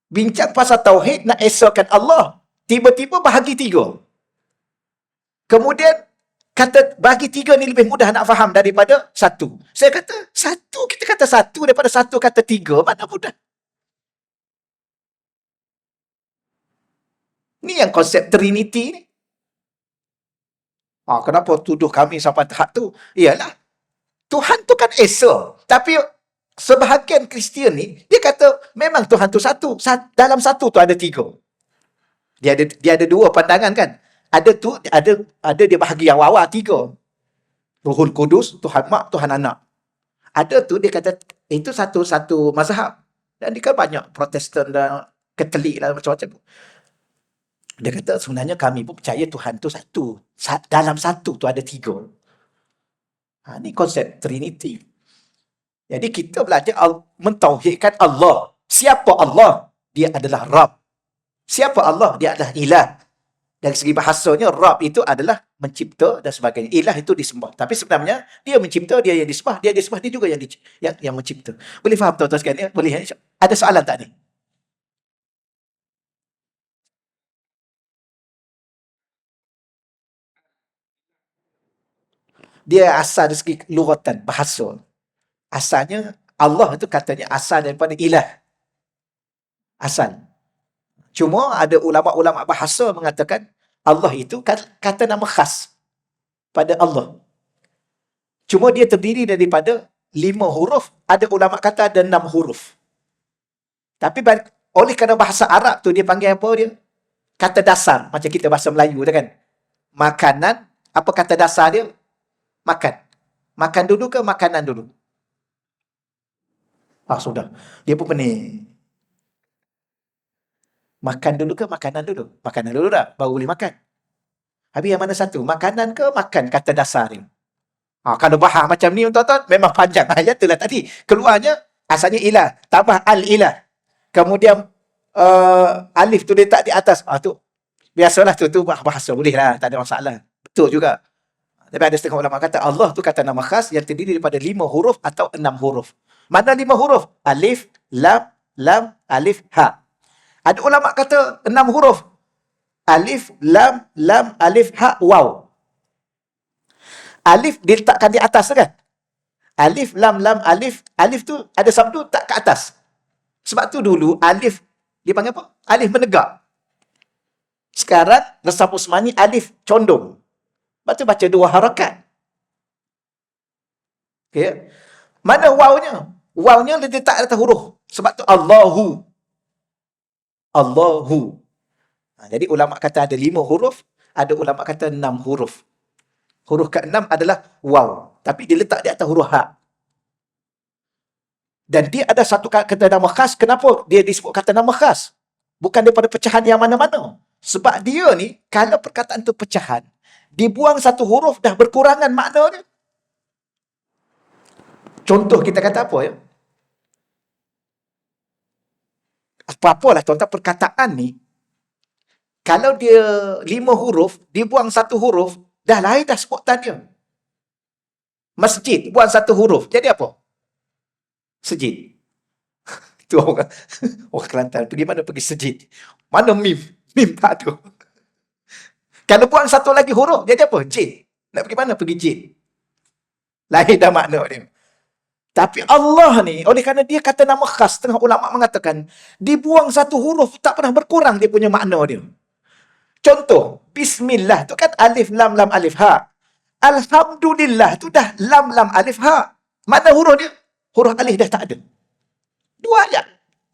Bincang pasal tauhid, nak esakan Allah. Tiba-tiba bahagi tiga. Kemudian, kata bagi tiga ni lebih mudah nak faham daripada satu. Saya kata, kita kata satu daripada satu kata tiga, mana mudah? Ni yang konsep Trinity ni. Kenapa tuduh kami sampai tahap tu? Iyalah, Tuhan tu kan esa. Tapi sebahagian Kristian ni, dia kata memang Tuhan tu satu. Dalam satu tu ada tiga. Dia ada dua pandangan kan. Ada dia bahagi awal-awal tiga. Ruhul Kudus, Tuhan Mak, Tuhan Anak. Ada tu dia kata itu satu mazhab. Dan dia kan banyak Protestan dan Katolik dan macam-macam. Dia kata sebenarnya kami pun percaya Tuhan tu satu. Dalam satu tu ada tiga. Ni konsep Trinity. Jadi kita belajar mentauhidkan Allah. Siapa Allah? Dia adalah Rab. Siapa Allah? Dia adalah ilah. Dari segi bahasanya, Rab itu adalah mencipta dan sebagainya. Ilah itu disembah. Tapi sebenarnya, dia mencipta, dia yang disembah. Dia disembah, dia juga yang mencipta. Boleh faham tuan-tuan sekalian? Boleh. Ada soalan tak ni? Dia asal dari segi luratan, bahasa. Asalnya, Allah itu katanya asal daripada ilah. Asal. Cuma ada ulama-ulama bahasa mengatakan, Allah itu kata nama khas pada Allah. Cuma dia terdiri daripada 5 huruf. Ada ulama kata ada 6 huruf. Tapi oleh kerana bahasa Arab tu dia panggil apa dia? Kata dasar. Macam kita bahasa Melayu tu kan. Makanan, apa kata dasar dia? Makan. Makan dulu ke makanan dulu? Sudah. Dia pun pening. Makan dulu ke makanan dulu? Makanan dulu dah, baru boleh makan. Habis yang mana satu? Makanan ke makan kata dasar dia? Kalau bahas macam ni tuan-tuan, memang panjang ayat tu lah tadi. Keluarnya, asalnya ilah. Tambah al-ilah. Kemudian, alif tu letak di atas. Tu biasalah tu bahasa. Boleh lah, tak ada masalah. Betul juga. Tapi ada setengah ulama kata, Allah tu kata nama khas yang terdiri daripada 5 huruf atau 6 huruf. Mana 5 huruf? Alif, lam, alif, ha. Ada ulama kata 6 huruf. Alif, lam, alif, ha, waw. Alif diletakkan di atas kan? Alif, lam, alif. Alif tu ada sabdu tak ke atas. Sebab tu dulu alif, dia panggil apa? Alif menegak. Sekarang, Resam Usmani alif condong. Lepas tu baca 2 harakat. Okay. Mana wawnya? Wawnya dia letak atas huruf. Sebab tu Allahu. Jadi ulama kata ada 5 huruf, ada ulama kata 6 huruf. Huruf ke-6 adalah waw. Tapi dia letak di atas huruf ha. Dan dia ada satu kata nama khas. Kenapa dia disebut kata nama khas? Bukan daripada pecahan yang mana-mana. Sebab dia ni, kalau perkataan tu pecahan, dibuang satu huruf dah berkurangan makna dia. Contoh kita kata apa ya? Apa-apalah tuan-tuan, perkataan ni, kalau dia 5 huruf, dibuang satu huruf, dah lain dah sebutan dia. Masjid, buang satu huruf. Jadi apa? Sejid. Itu orang Kelantan. Pergi mana? Pergi sejid. Mana mim? Mim tak ada. Kalau buang satu lagi huruf, jadi apa? Jid. Nak pergi mana? Pergi jid. Lain dah makna dia. Tapi Allah ni, oleh kerana dia kata nama khas, setengah ulama mengatakan, dibuang satu huruf, tak pernah berkurang dia punya makna dia. Contoh, Bismillah tu kan alif, lam, lam, alif, ha. Alhamdulillah tu dah lam, lam, alif, ha. Mana huruf dia? Huruf alif dah tak ada. 2 ayat.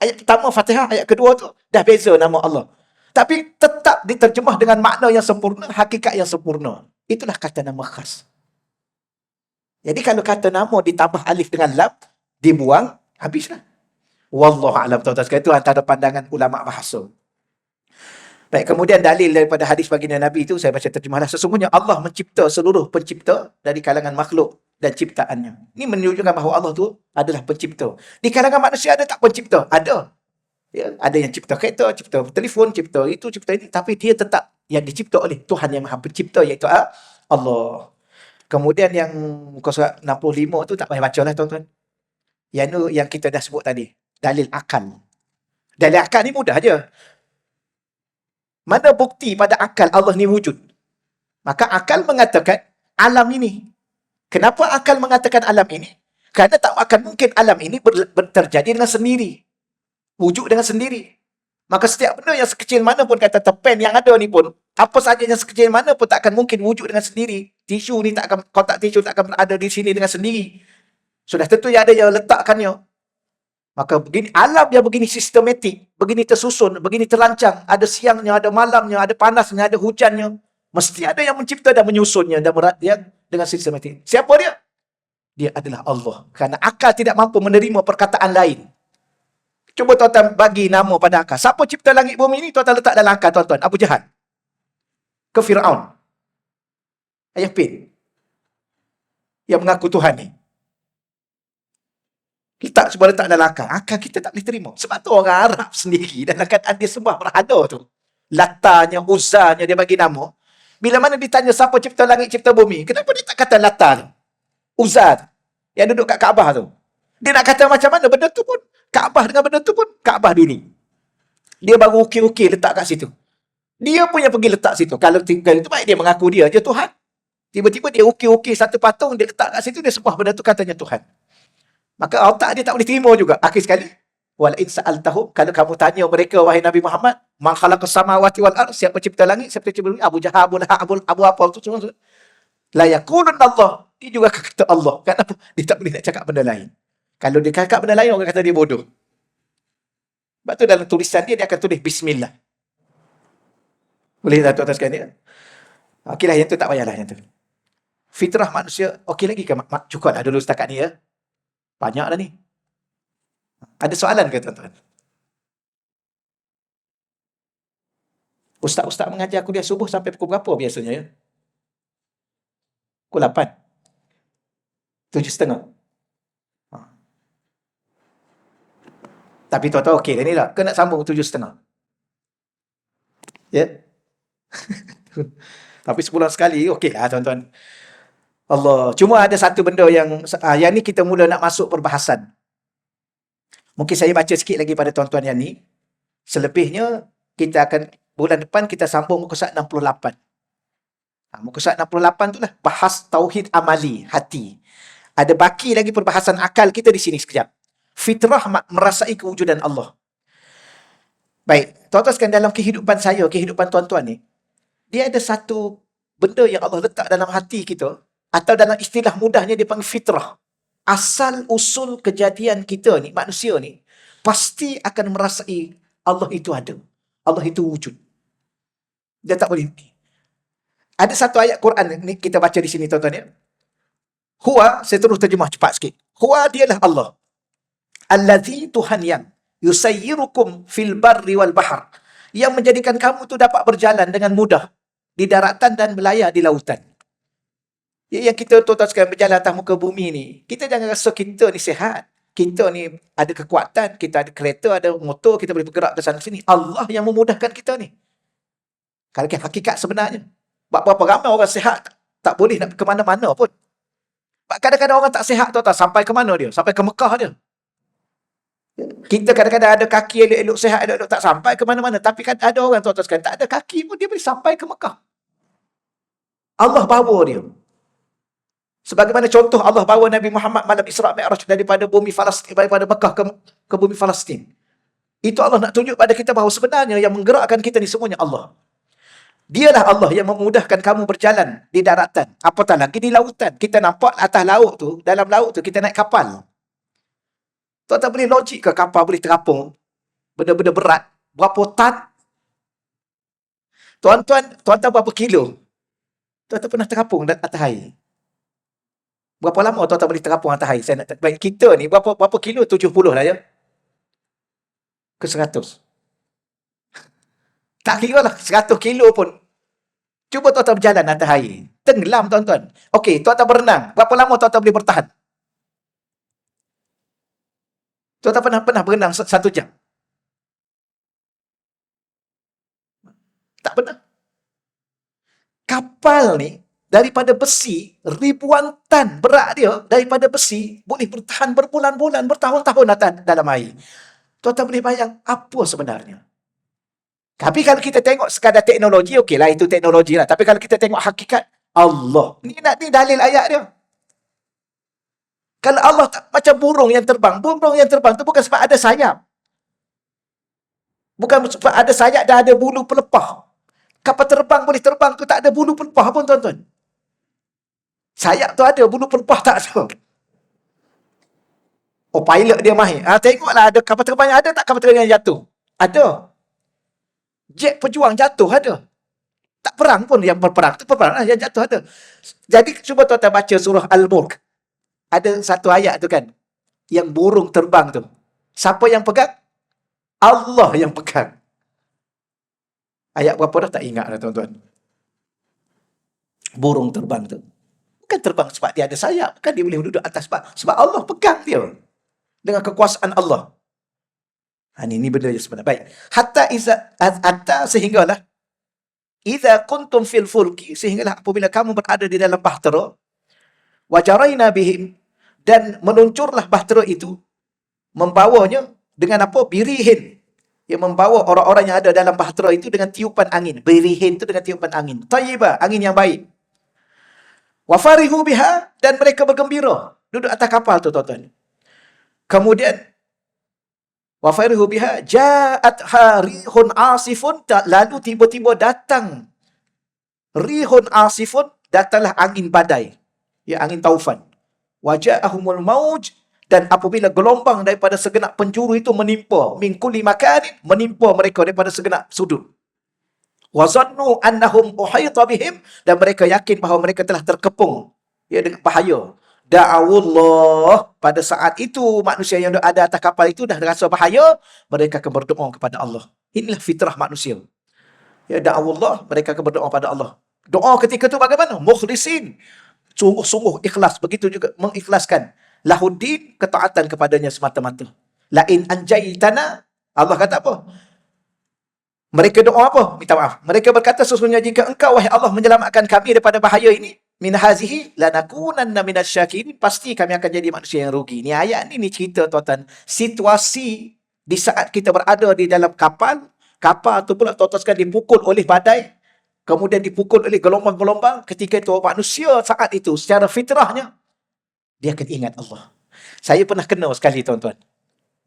Ayat pertama Fatihah, ayat kedua tu dah beza nama Allah. Tapi tetap diterjemah dengan makna yang sempurna, hakikat yang sempurna. Itulah kata nama khas. Jadi kalau kata nama ditambah alif dengan lam, dibuang, habislah. Wallahu a'lam. Tuan-tuan, itu antara pandangan ulama bahasa. Baik, kemudian dalil daripada hadis baginda Nabi itu, saya baca terjemahlah. Sesungguhnya Allah mencipta seluruh pencipta dari kalangan makhluk dan ciptaannya. Ini menunjukkan bahawa Allah tu adalah pencipta. Di kalangan manusia ada tak pencipta? Ada. Ya, ada yang cipta kereta, cipta telefon, cipta itu, cipta ini. Tapi dia tetap yang dicipta oleh Tuhan yang Maha Pencipta, iaitu Allah. Kemudian yang muka surat 65 tu tak payah baca lah tuan-tuan. Yang kita dah sebut tadi. Dalil akal. Dalil akal ni mudah je. Mana bukti pada akal Allah ni wujud? Maka akal mengatakan alam ini. Kenapa akal mengatakan alam ini? Kerana tak akan mungkin alam ini terjadi dengan sendiri. Wujud dengan sendiri. Maka setiap benda yang sekecil mana pun, kata pen yang ada ni pun, apa saja yang sekecil mana pun tak akan mungkin wujud dengan sendiri. Tisu ni tak akan, kotak tisu tak akan berada di sini dengan sendiri. Sudah tentu yang ada yang letakkannya. Maka begini, alam yang begini sistematik, begini tersusun, begini terancang, ada siangnya, ada malamnya, ada panasnya, ada hujannya. Mesti ada yang mencipta dan menyusunnya dan dia dengan sistematik. Siapa dia? Dia adalah Allah. Kerana akal tidak mampu menerima perkataan lain. Cuba tuan-tuan bagi nama pada akal. Siapa cipta langit bumi ini? Tuan-tuan letak dalam akal tuan-tuan. Abu Jahal. Ke Fir'aun. Ayah Pin. Yang mengaku Tuhan ni. Cuba letak dalam akal. Akal kita tak boleh terima. Sebab tu orang Arab sendiri dalam keadaan dia sembah berhala tu. Latanya, Uzzanya dia bagi nama. Bila mana ditanya siapa cipta langit, cipta bumi, kenapa dia tak kata Lata tu? Uzza yang duduk kat Kaabah tu. Dia nak kata macam mana benda tu pun. Kaabah dengan benda tu pun Kaabah dulu. Dia baru ukir-ukir letak kat situ. Dia punya pergi letak situ. Kalau tinggal itu baik dia mengaku dia je Tuhan. Tiba-tiba dia ukir-ukir satu patung, dia letak kat situ, dia sembah benda tu katanya Tuhan. Maka otak dia tak boleh terima juga. Akhir sekali, wal in sa'altahum, kalau kamu tanya mereka wahai Nabi Muhammad, man khalaqas samawati wal ardh, siapa cipta langit, siapa cipta bumi, Abu Jahal, Abu apa tu semua. La yaqulun Allah. Dia juga kata Allah. Kenapa? Dia tak boleh nak cakap benda lain. Kalau dia cakap benda lain, orang kata dia bodoh. Sebab tu dalam tulisan dia akan tulis Bismillah. Boleh tak tuan-tuan sekalian? Okeylah, yang tu tak payahlah yang tu. Fitrah manusia, okey lagi ke? Cukup lah dulu setakat ni ya. Banyak dah ni. Ada soalan ke tuan-tuan? Ustaz-ustaz mengajar kuliah subuh sampai pukul berapa biasanya ya? Pukul 8. 7.30. Tapi tuan-tuan okey dah ni lah. Ke nak sambung 7.30? Ya? Tapi sebulan sekali okey lah tuan-tuan. Allah. Cuma ada satu benda yang ni kita mula nak masuk perbahasan. Mungkin saya baca sikit lagi pada tuan-tuan yang ni. Selebihnya, kita akan, bulan depan kita sambung muka surat 68. Muka surat 68 tu lah. Bahas tauhid amali, hati. Ada baki lagi perbahasan akal kita di sini sekejap. Fitrah merasai kewujudan Allah. Baik, tuan-tuan sekalian, dalam kehidupan saya, kehidupan tuan-tuan ni, dia ada satu benda yang Allah letak dalam hati kita, atau dalam istilah mudahnya dia panggil fitrah. Asal usul kejadian kita ni, manusia ni, pasti akan merasai Allah itu ada. Allah itu wujud. Dia tak boleh. Ada satu ayat Quran ni kita baca di sini tuan-tuan ya. Huwa, saya terus terjemah cepat sikit. Huwa dialah Allah. Allazi, Tuhan yang yusayyirukum fil barri wal bahr. yang menjadikan kamu tu dapat berjalan dengan mudah di daratan dan berlayar di lautan. Yang kita tuan-tuan sekalian berjalan atas muka bumi ni, kita jangan rasa kita ni sihat. Kita ni ada kekuatan, kita ada kereta, ada motor, kita boleh bergerak ke sana sini. Allah yang memudahkan kita ni. Kalau hakikat sebenarnya. Berapa ramai orang sihat tak boleh nak ke mana-mana pun. Kadang-kadang orang tak sihat tuan-tuan, sampai ke mana dia? Sampai ke Mekah dia. Kita kadang-kadang ada kaki elok-elok sihat, elok-elok tak sampai ke mana-mana. Tapi kan ada orang tuan-tuan sekalian tak ada kaki pun dia boleh sampai ke Mekah. Allah bawa dia. Sebagaimana contoh Allah bawa Nabi Muhammad malam Isra' Mi'raj daripada bumi Palestin, daripada Mekah ke bumi Palestin. Itu Allah nak tunjuk pada kita bahawa sebenarnya yang menggerakkan kita ni semuanya Allah. Dialah Allah yang memudahkan kamu berjalan di daratan. Apatah lagi di lautan. Kita nampak atas laut tu, dalam laut tu kita naik kapal. Tuan-tuan boleh logik ke kapal boleh terapung benda-benda berat? Berapa tan? Tuan-tuan berapa kilo? Tuan-tuan pernah terapung atas air? Berapa lama tuan-tuan boleh terapung atas air? Saya nak bagi kita ni berapa kilo? 70 lah ya. Ke 100. Tak kira lah 100 kilo pun. Cuba tuan-tuan berjalan atas air. Tenggelam tuan-tuan. Okey, tuan-tuan berenang. Berapa lama tuan-tuan boleh bertahan? Tuan-tuan pernah berenang 1 jam? Tak pernah. Kapal ni daripada besi, ribuan tan berat dia daripada besi, boleh bertahan berbulan-bulan, bertahun-tahun dalam air. Tuan-tuan boleh bayang apa sebenarnya? Tapi kalau kita tengok sekadar teknologi, okeylah itu teknologi lah. Tapi kalau kita tengok hakikat, Allah. Ni dalil ayat dia. Kalau Allah macam burung yang terbang tu bukan sebab ada sayap. Bukan sebab ada sayap dan ada bulu pelepah. Kapal terbang boleh terbang tu tak ada bulu pelepah pun tuan-tuan. Sayap tu ada, bulu pelepah tak ada. Oh, pilot dia mahir. Tengoklah ada kapal terbang yang ada tak kapal terbang yang jatuh? Ada. Jet pejuang jatuh ada. Tak perang pun yang berperang. Tu perang yang jatuh ada. Jadi cuba tuan-tuan baca surah Al-Mulk. Ada satu ayat tu kan. Yang burung terbang tu. Siapa yang pegang? Allah yang pegang. Ayat berapa dah tak ingat dah tuan-tuan. Burung terbang tu. Bukan terbang sebab dia ada sayap. Bukan dia boleh duduk atas sebab Allah pegang dia. Dengan kekuasaan Allah. Ini benda yang sebenar. Baik. Hatta sehinggalah. Iza kuntum fil fulki. Sehinggalah apabila kamu berada di dalam bahtera. Wajaraina bihim. Dan meluncurlah bahtera itu. Membawanya dengan apa? Birihin. Yang membawa orang-orang yang ada dalam bahtera itu dengan tiupan angin. Birihin itu dengan tiupan angin. Tayyibah. Angin yang baik. Wafarihu biha. Dan mereka bergembira. Duduk atas kapal tu tuan-tuan. Kemudian. Wafarihu biha ja'at harihun asifun, lalu tiba-tiba datang rihun asifun, datanglah angin badai, ya angin taufan. Waja'ahumul mauj, dan apabila gelombang daripada segenap penjuru itu menimpa min kulli makanin, menimpa mereka daripada segenap sudut. Wazannu annahum uhita bihim, dan mereka yakin bahawa mereka telah terkepung ya dengan bahaya. Da'awullah, pada saat itu manusia yang ada atas kapal itu dah rasa bahaya, mereka akan berdoa kepada Allah. Inilah fitrah manusia. Ya, da'awullah, mereka akan berdoa kepada Allah. Doa ketika itu bagaimana? Mukhlisin, sungguh-sungguh ikhlas, begitu juga mengikhlaskan lahuddin, ketaatan kepadanya semata-mata. Lain anjaitana, Allah kata apa? Mereka doa apa? Minta maaf. Mereka berkata, sesungguhnya jika engkau wahai Allah menyelamatkan kami daripada bahaya ini, min hazihi lanakunanna minasyakirin, pasti kami akan jadi manusia yang rugi. Ni ayat ni cerita tuan-tuan, situasi di saat kita berada di dalam kapal tu pula tuan-tuan sekalian dipukul oleh badai, kemudian dipukul oleh gelombang-gelombang. Ketika itu manusia saat itu secara fitrahnya dia akan ingat Allah. Saya pernah kena sekali tuan-tuan.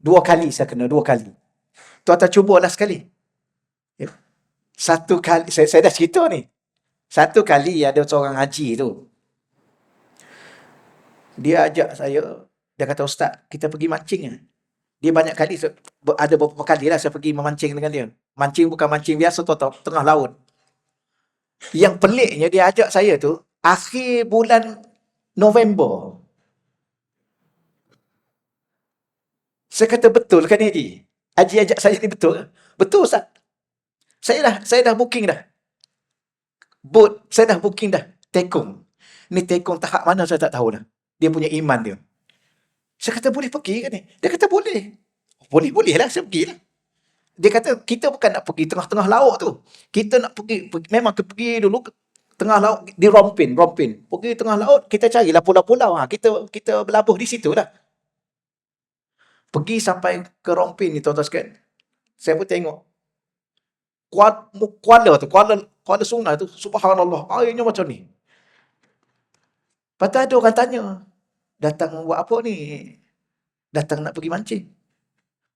2 kali saya kena, 2 kali. Tuan-tuan cubalah sekali. Ya. 1 kali, saya dah cerita ni. 1 kali ada seorang haji tu. Dia ajak saya. Dia kata, Ustaz, kita pergi mancing. Dia banyak kali, ada beberapa kali lah saya pergi memancing dengan dia. Mancing bukan mancing biasa tuan-tuan, tengah laut. Yang peliknya dia ajak saya tu, akhir bulan November. Saya kata, betul kan Haji? Haji ajak saya ni betul? Betul Ustaz. Saya dah booking dah. Boat, saya dah booking dah. Tekong. Ni tekong tahap mana saya tak tahu dah. Dia punya iman dia. Saya kata boleh pergi kan ni? Dia kata boleh. Boleh lah, saya pergi lah. Dia kata kita bukan nak pergi tengah-tengah laut tu. Kita nak pergi memang pergi dulu tengah laut di Rompin. Pergi tengah laut, kita carilah pulau-pulau. Kita berlabuh di situ lah. Pergi sampai ke Rompin ni tuan-tuan sekalian. Saya pun tengok Kuala sungai tu, subhanallah, airnya macam ni. Lepas tu ada orang tanya, datang buat apa ni? Datang nak pergi mancing.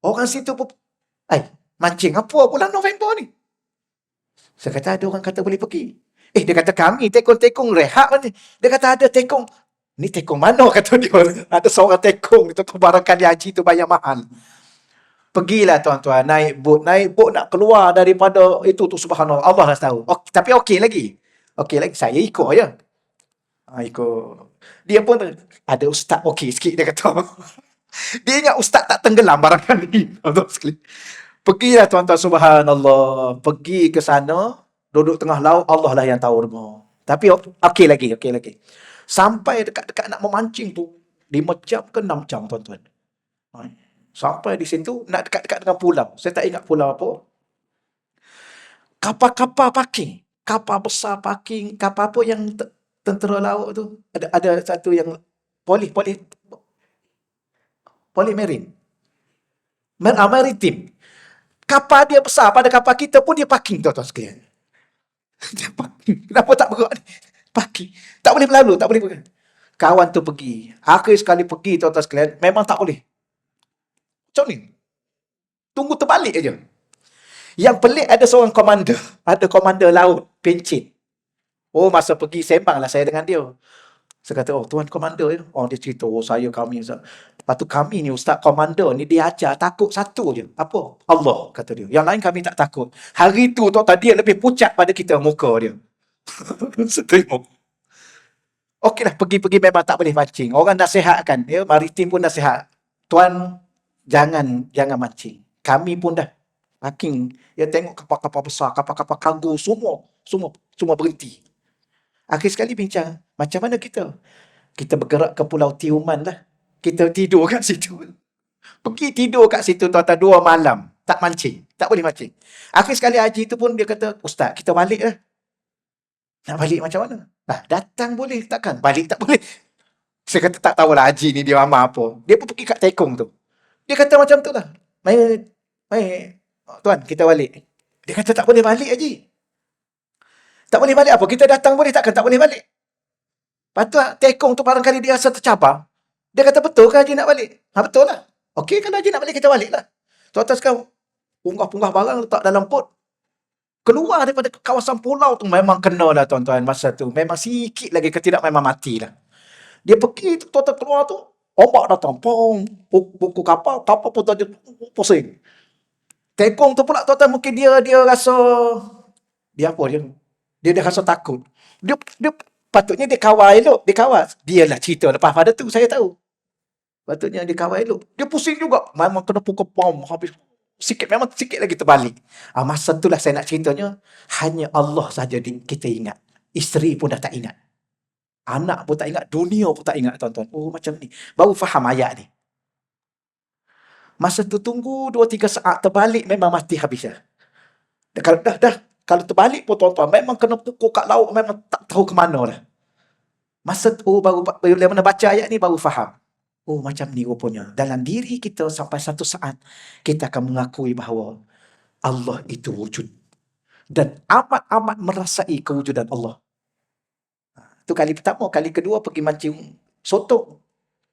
Orang situ pun, mancing apa bulan November ni? Saya kata ada orang kata boleh pergi. Dia kata kami tekong-tekong rehat ni. Dia kata ada tekong. Ni tekong mana kata dia? Ada seorang tekong itu barangkali haji tu bayar mahal. Pergilah tuan-tuan, naik bot nak keluar daripada itu tu, subhanallah, Allah dah tahu. Tapi okey lagi, saya ikut je. Ikut. Dia pun ada ustaz okey sikit, dia kata. Dia ingat ustaz tak tenggelam barangkali. Tuan-tuan sekali. Pergilah tuan-tuan, subhanallah. Pergi ke sana, duduk tengah laut, Allah lah yang tahu semua. Tapi okey lagi. Sampai dekat-dekat nak memancing tu, 5 jam ke 6 jam tuan-tuan. Sampai di situ, nak dekat-dekat dengan pulau. Saya tak ingat pulau apa. Kapal-kapal parking. Kapal besar parking. Kapal apa yang tentera laut tu. Ada satu yang Polimarine. Maritim. Kapal dia besar. Pada kapal kita pun dia parking, tuan-tuan sekalian. Dia parking. Kenapa tak bergerak ni? Parking. Tak boleh berlalu, tak boleh bergerak. Kawan tu pergi. Akhir sekali pergi, tuan-tuan sekalian, memang tak boleh. Macam ni. Tunggu terbalik aja. Yang pelik ada seorang komander. Ada komander laut. Pencit. Masa pergi sembanglah saya dengan dia. Saya kata, tuan komander. Dia cerita, kami. Lepas tu kami ni, ustaz komander ni, dia ajar takut satu je. Apa? Allah, kata dia. Yang lain kami tak takut. Hari tu, tuan-tuan, dia lebih pucat pada kita muka dia. Setengok. Okeylah, pergi-pergi memang tak boleh mancing. Orang nasihatkan. Maritim pun nasihat. Tuan, jangan mancing. Kami pun dah parking. Tengok kapal-kapal besar, kapal-kapal kargo, semua berhenti. Akhir sekali bincang, macam mana kita? Kita bergerak ke Pulau Tioman lah. Kita tidur kat situ. Pergi tidur kat situ tuan-tuan 2 malam. Tak mancing. Tak boleh mancing. Akhir sekali haji tu pun dia kata, ustaz, kita balik lah. Nak balik macam mana? Datang boleh, takkan? Balik tak boleh. Saya kata tak tahulah haji ni dia amal apa. Dia pun pergi kat Tekong tu. Dia kata macam tu lah. Tuan, kita balik. Dia kata tak boleh balik haji. Tak boleh balik apa? Kita datang boleh, takkan tak boleh balik? Lepas tu Tekong tu barangkali dia rasa tercabar. Dia kata betul ke haji nak balik? Betul lah. Okey, kalau haji nak balik, kita balik lah. Tuan-tuan sekarang, punggah-punggah barang letak dalam pot. Keluar daripada kawasan pulau tu memang kena lah tuan-tuan masa tu. Memang sikit lagi ke tidak memang matilah. Dia pergi tu, tuan-tuan keluar tu. Ombak datang. Pukul kapal pun tadi pusing. Tekong tu pula tuan-tuan mungkin dia rasa dia apa dia? Dia rasa takut. Dia patutnya dia kawal elok, dia lah cerita lepas pada tu saya tahu. Patutnya dia kawal elok. Dia pusing juga. Memang kena pukul habis memang sikit lagi terbalik. Masa itulah saya nak ceritanya, hanya Allah saja kita ingat. Isteri pun dah tak ingat. Anak pun tak ingat, dunia pun tak ingat tuan-tuan. Macam ni. Baru faham ayat ni. Masa tu tunggu 2-3 saat terbalik memang mati habis dah. Kalau terbalik pun tuan-tuan memang kena pukul kat laut, memang tak tahu ke mana dah. Masa tu baru mana baca ayat ni baru faham. Macam ni rupanya. Dalam diri kita sampai satu saat kita akan mengakui bahawa Allah itu wujud. Dan amat-amat merasai kewujudan Allah. Itu kali pertama. Kali kedua pergi mancing sotong.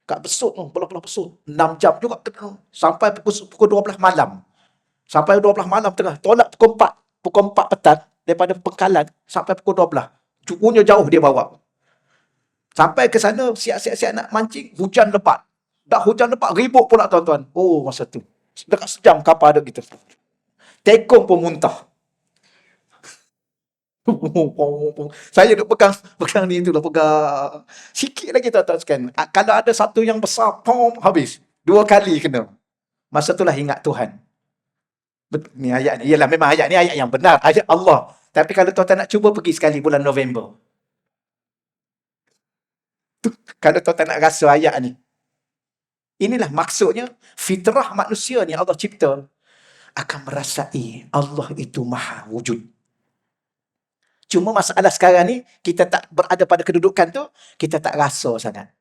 Kat Besut tu, pulau-pulau Besut. 6 jam juga kena. Sampai pukul 12 malam. Sampai 12 malam tengah. Tolak pukul 4. Pukul 4 petang. Daripada Pengkalan sampai pukul 12. Punya jauh dia bawa. Sampai ke sana, siap-siap nak mancing. Hujan lebat. Dah hujan lebat, ribut pula tuan-tuan. Masa tu. Dekat sejam kapal ada gitu. Tekong pun muntah. Saya duk pegang ni tu lah, pegang sikit lagi tuan-tuan sekalian. Kalau ada satu yang besar, habis. 2 kali kena. Masa itulah ingat Tuhan. Ni ayat ni. Yalah, memang ayat ni ayat yang benar. Ayat Allah. Tapi kalau tuan-tuan nak cuba pergi sekali bulan November. Kalau tuan-tuan nak rasa ayat ni. Inilah maksudnya, fitrah manusia ni Allah cipta akan merasai Allah itu maha wujud. Cuma masalah sekarang ni, kita tak berada pada kedudukan tu, kita tak rasa sangat.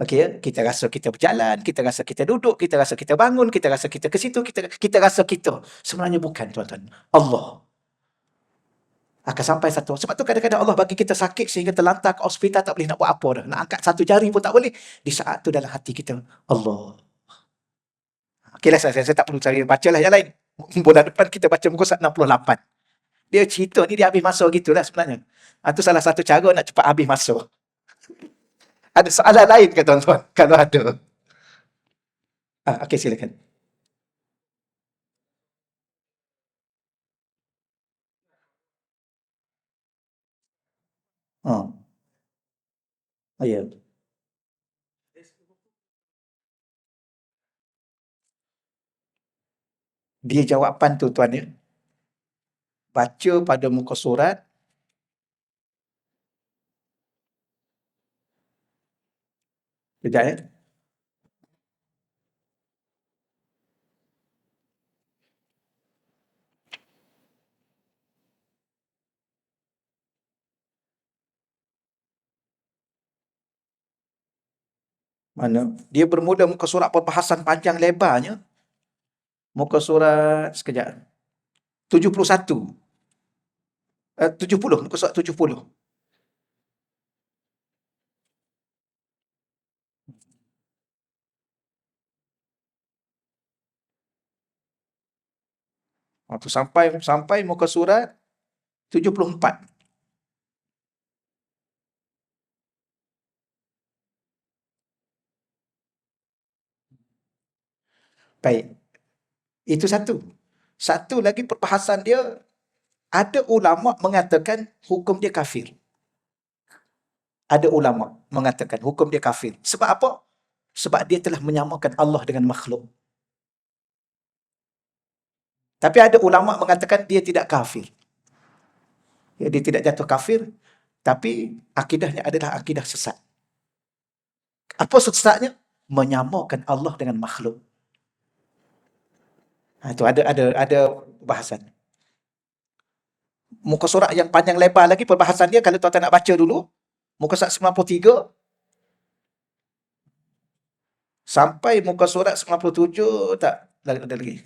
Okey, ya? Kita rasa kita berjalan, kita rasa kita duduk, kita rasa kita bangun, kita rasa kita ke situ, kita rasa kita. Sebenarnya bukan, tuan-tuan. Allah akan sampai satu. Sebab tu kadang-kadang Allah bagi kita sakit sehingga terlantar ke hospital, tak boleh nak buat apa dah. Nak angkat satu jari pun tak boleh. Di saat tu dalam hati kita, Allah. Okeylah, saya tak perlu cari, bacalah yang lain. Bulan depan kita baca muka surat 68. Dia cerita ni, dia habis masa gitulah sebenarnya. Itu salah satu cara nak cepat habis masa. Ada soalan lain ke tuan-tuan? Kalau ada. Okey, silakan. Oh, ya. Dia jawapan tu tuan ya. Baca pada muka surat. Sekejap ya. Mana? Dia bermula muka surat perbahasan panjang lebarnya. Muka surat, sekejap. 71. 70, muka surat 70. Tu sampai muka surat 74. Baik. Itu satu. Satu lagi perbahasan dia, ada ulama mengatakan hukum dia kafir. Ada ulama mengatakan hukum dia kafir. Sebab apa? Sebab dia telah menyamakan Allah dengan makhluk. Tapi ada ulama mengatakan dia tidak kafir. Ya, dia tidak jatuh kafir, tapi akidahnya adalah akidah sesat. Apa sesatnya? Menyamakan Allah dengan makhluk. Itu ada bahasan. Muka surat yang panjang lebar lagi perbahasan dia, kalau tuan-tuan nak baca dulu, muka surat 93 sampai muka surat 97, tak, ada lagi.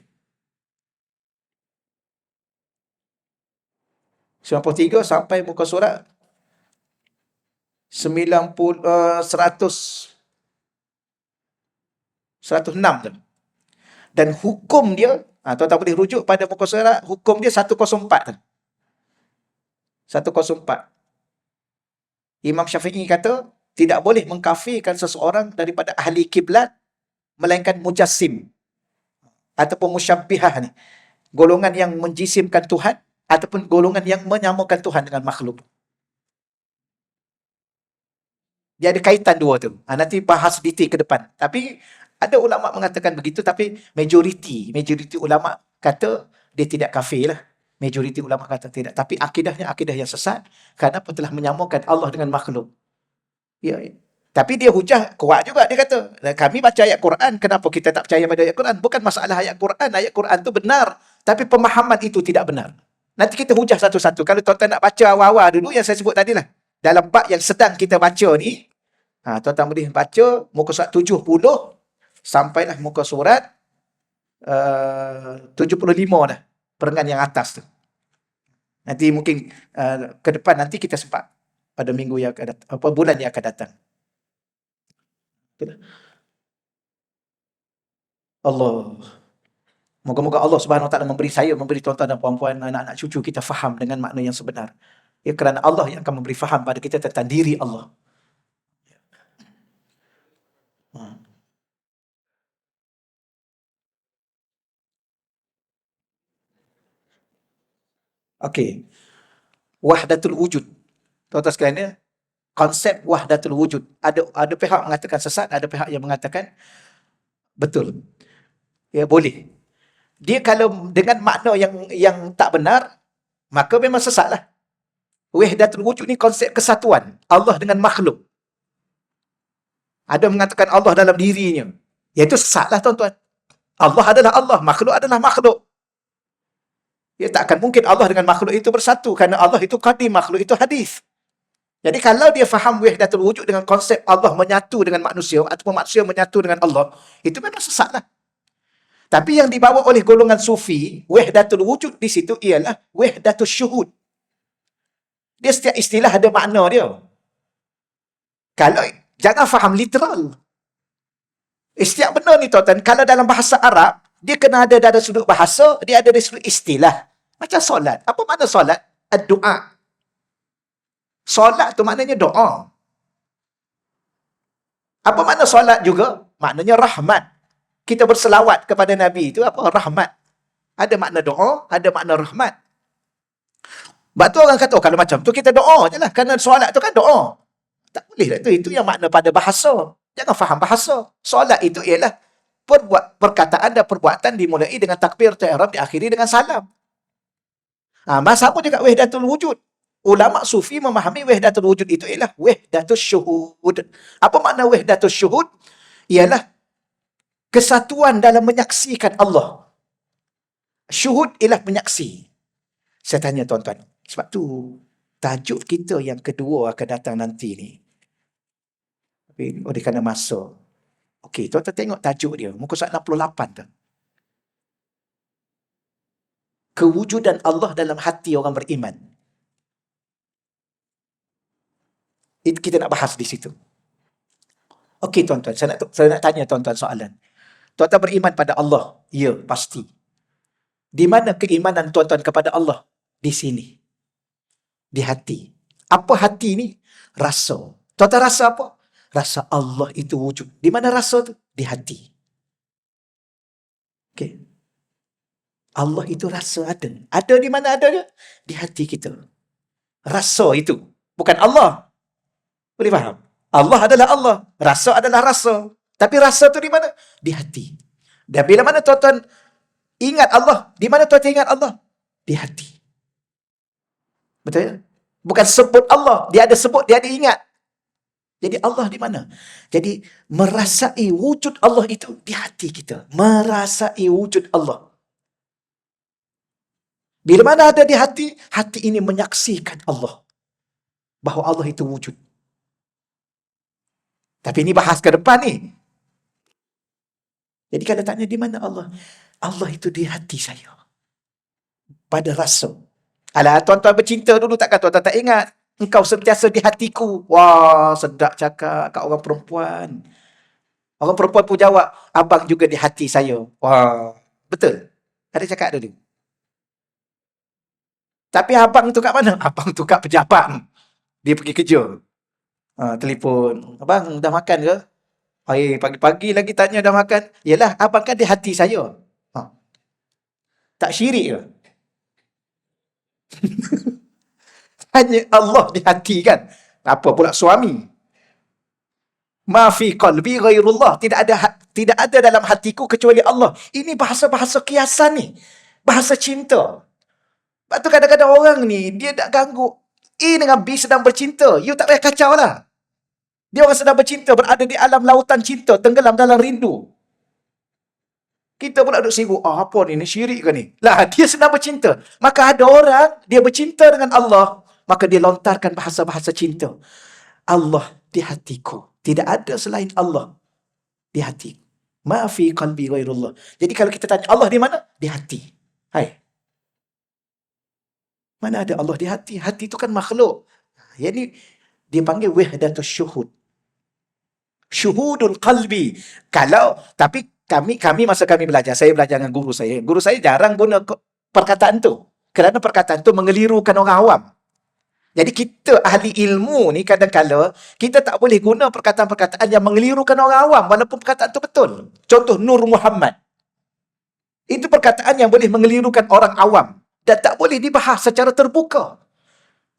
93 sampai muka surat 90, 106 tu. Dan hukum dia, tuan-tuan boleh rujuk pada muka surat, hukum dia 104 tu. 104. Imam Syafi'i kata, tidak boleh mengkafirkan seseorang daripada ahli kiblat, melainkan mujassim ataupun musyabbihah ni. Golongan yang menjisimkan Tuhan ataupun golongan yang menyamakan Tuhan dengan makhluk. Dia ada kaitan dua tu. Nanti bahas detail ke depan. Tapi ada ulama mengatakan begitu, tapi majoriti ulama kata dia tidak kafir lah. Majoriti ulama kata tidak. Tapi akidahnya akidah yang sesat kerana telah menyamakan Allah dengan makhluk. Ya. Tapi dia hujah kuat juga, dia kata. Kami baca ayat Quran, kenapa kita tak percaya pada ayat Quran? Bukan masalah ayat Quran. Ayat Quran tu benar. Tapi pemahaman itu tidak benar. Nanti kita hujah satu-satu. Kalau tuan-tuan nak baca awal-awal dulu yang saya sebut tadi lah. Dalam bab yang sedang kita baca ni, tuan-tuan boleh baca muka surat 70 sampailah muka surat 75 dah. Perengan yang atas tu. Nanti mungkin ke depan nanti kita sempat pada minggu yang akan datang, bulan yang akan datang. Allah. Moga-moga Allah Subhanahu Wa Taala memberi tuan-tuan dan puan-puan, anak-anak cucu kita faham dengan makna yang sebenar. Ya, kerana Allah yang akan memberi faham pada kita tentang diri Allah. Okey. Wahdatul wujud. Tuan-tuan sekalian ya, konsep wahdatul wujud. Ada pihak mengatakan sesat, ada pihak yang mengatakan betul. Ya, boleh. Dia kalau dengan makna yang tak benar, maka memang sesatlah. Wahdatul wujud ni konsep kesatuan Allah dengan makhluk. Ada mengatakan Allah dalam dirinya. Iaitu sesatlah tuan-tuan. Allah adalah Allah, makhluk adalah makhluk. Ya, tak akan mungkin Allah dengan makhluk itu bersatu kerana Allah itu qadim, makhluk itu hadis. Jadi kalau dia faham wahdatul wujud dengan konsep Allah menyatu dengan manusia ataupun manusia menyatu dengan Allah, itu memang sesatlah. Tapi yang dibawa oleh golongan sufi, wahdatul wujud di situ ialah wahdatul syuhud. Dia setiap istilah ada makna dia. Kalau jangan faham literal. Setiap benda ni tuan-tuan, kalau dalam bahasa Arab, dia kena ada dari sudut bahasa, dia ada dari sudut istilah. Macam solat. Apa makna solat? Ad-du'a. Solat tu maknanya doa. Apa makna solat juga? Maknanya rahmat. Kita berselawat kepada Nabi itu apa? Rahmat. Ada makna doa, ada makna rahmat. Sebab tu orang kata, oh, kalau macam tu kita doa je lah. Kerana solat tu kan doa. Tak boleh lah tu. Itu yang makna pada bahasa. Jangan faham bahasa. Solat itu ialah perkataan dan perbuatan dimulai dengan takbir ihram, diakhiri dengan salam. Sama juga wahdatul wujud. Ulama sufi memahami wahdatul wujud itu ialah wahdatul syuhud. Apa makna wahdatul syuhud? Ialah kesatuan dalam menyaksikan Allah. Syuhud ialah menyaksi. Saya tanya tuan-tuan. Sebab tu, tajuk kita yang kedua akan datang nanti ni. Tapi oleh kerana masa. Okey, tuan-tuan tengok tajuk dia. Muka surat 68 tu. Kewujudan Allah dalam hati orang beriman. Itu kita nak bahas di situ. Okey tuan-tuan, saya nak tanya tuan-tuan soalan. Tuan-tuan beriman pada Allah? Ya, pasti. Di mana keimanan tuan-tuan kepada Allah? Di sini. Di hati. Apa hati ni? Rasa. Tuan-tuan rasa apa? Rasa Allah itu wujud. Di mana rasa tu? Di hati. Okey. Allah itu rasa ada. Ada di mana ada dia? Di hati kita. Rasa itu. Bukan Allah. Boleh faham? Allah adalah Allah. Rasa adalah rasa. Tapi rasa tu di mana? Di hati. Dan bila mana tuan-tuan ingat Allah? Di mana tuan-tuan ingat Allah? Di hati. Betul ya? Bukan sebut Allah. Dia ada sebut, dia ada ingat. Jadi Allah di mana? Jadi merasai wujud Allah itu di hati kita. Merasai wujud Allah. Bila mana ada di hati, hati ini menyaksikan Allah. Bahawa Allah itu wujud. Tapi ini bahas ke depan ni. Jadi kalau tanya di mana Allah? Allah itu di hati saya. Pada rasa. Alah, tuan-tuan bercinta dulu takkan tuan-tuan tak ingat? Engkau sentiasa di hatiku. Wah, sedap cakap kat orang perempuan. Orang perempuan pun jawab, abang juga di hati saya. Wah, betul? Ada cakap dulu. Tapi abang tu kat mana? Abang tu kat pejabat. Dia pergi kerja. Telefon. Abang dah makan ke? Pagi-pagi lagi tanya dah makan. Yelah, abang kan di hati saya. Tak syirik ke? Hanya Allah di hati kan? Apa pula suami? Ma fi qalbi ghairullah. Tidak ada dalam hatiku kecuali Allah. Ini bahasa-bahasa kiasan ni. Bahasa cinta. Sebab tu kadang-kadang orang ni, dia nak ganggu. A dengan B sedang bercinta. You tak payah kacau lah. Dia orang sedang bercinta, berada di alam lautan cinta, tenggelam dalam rindu. Kita pula duduk sibuk. Apa ni? Ni syirik ke ni? Lah, dia sedang bercinta. Maka ada orang, dia bercinta dengan Allah. Maka dia lontarkan bahasa-bahasa cinta. Allah di hatiku. Tidak ada selain Allah di hati. Ma fi qalbi ghairullah. Jadi kalau kita tanya Allah di mana? Di hati. Hai. Mana ada Allah di hati? Hati itu kan makhluk. Jadi dia panggil wahdatus syuhud. Syuhudul qalbi. Tapi kami masa kami belajar, saya belajar dengan guru saya. Guru saya jarang guna perkataan tu. Kerana perkataan tu mengelirukan orang awam. Jadi kita ahli ilmu ni kadang-kadang kita tak boleh guna perkataan-perkataan yang mengelirukan orang awam walaupun perkataan tu betul. Contoh Nur Muhammad. Itu perkataan yang boleh mengelirukan orang awam dan tak boleh dibahas secara terbuka.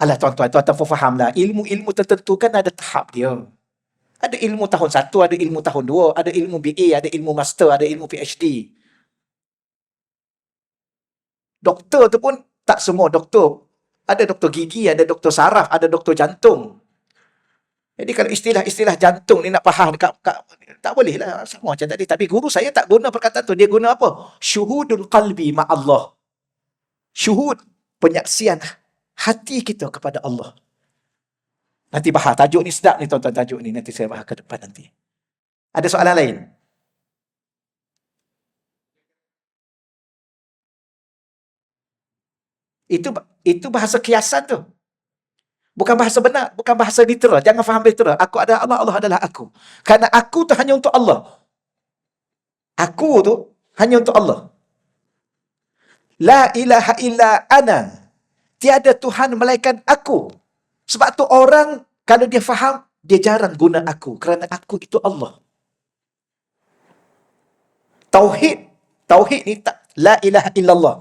Alah tuan-tuan pun fahamlah. Ilmu-ilmu tertentu kan ada tahap dia. Ada ilmu tahun 1, ada ilmu tahun 2, ada ilmu BA, ada ilmu master, ada ilmu PhD. Doktor tu pun tak semua doktor. Ada doktor gigi, ada doktor saraf, ada doktor jantung. Jadi kalau istilah-istilah jantung ni nak faham tak boleh lah sama macam tadi. Tapi guru saya tak guna perkataan tu. Dia guna apa? Syuhudul qalbi ma'allah. Syuhud, penyaksian hati kita kepada Allah. Nanti bahas. Tajuk ni sedap ni tuan-tuan, tajuk ni. Nanti saya bahas ke depan nanti. Ada soalan lain? Itu bahasa kiasan tu. Bukan bahasa benar, bukan bahasa literal. Jangan faham literal. Aku adalah Allah, Allah adalah aku. Karena aku tu hanya untuk Allah. Aku tu hanya untuk Allah. La ilaha illa ana. Tiada Tuhan melainkan aku. Sebab tu orang, kalau dia faham, dia jarang guna aku. Kerana aku itu Allah. Tauhid ni tak. La ilaha illallah.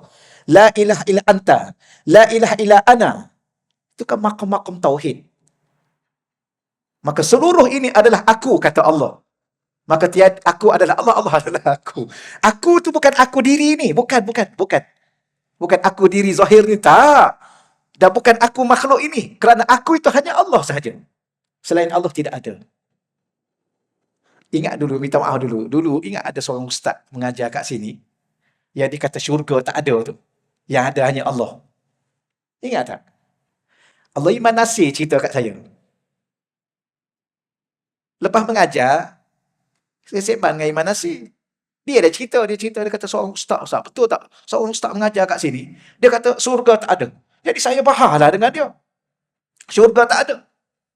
La ilaha illa anta. La ilaha illa ana. Itu kan makom-makom tauhid. Maka seluruh ini adalah aku, kata Allah. Maka aku adalah Allah, Allah adalah aku. Aku tu bukan aku diri ni. Bukan. Bukan aku diri zahir ni. Tak. Dan bukan aku makhluk ini. Kerana aku itu hanya Allah sahaja. Selain Allah tidak ada. Ingat dulu, minta maaf dulu. Dulu ingat ada seorang ustaz mengajar kat sini. Yang dia kata syurga tak ada tu. Yang ada hanya Allah. Ingat tak? Allah Iman Nasir cerita kat saya. Lepas mengajar, saya sembang dengan Iman Nasir. Dia kata seorang ustaz, betul tak? Seorang ustaz mengajar kat sini. Dia kata syurga tak ada. Jadi saya bahalah dengan dia. Syurga tak ada.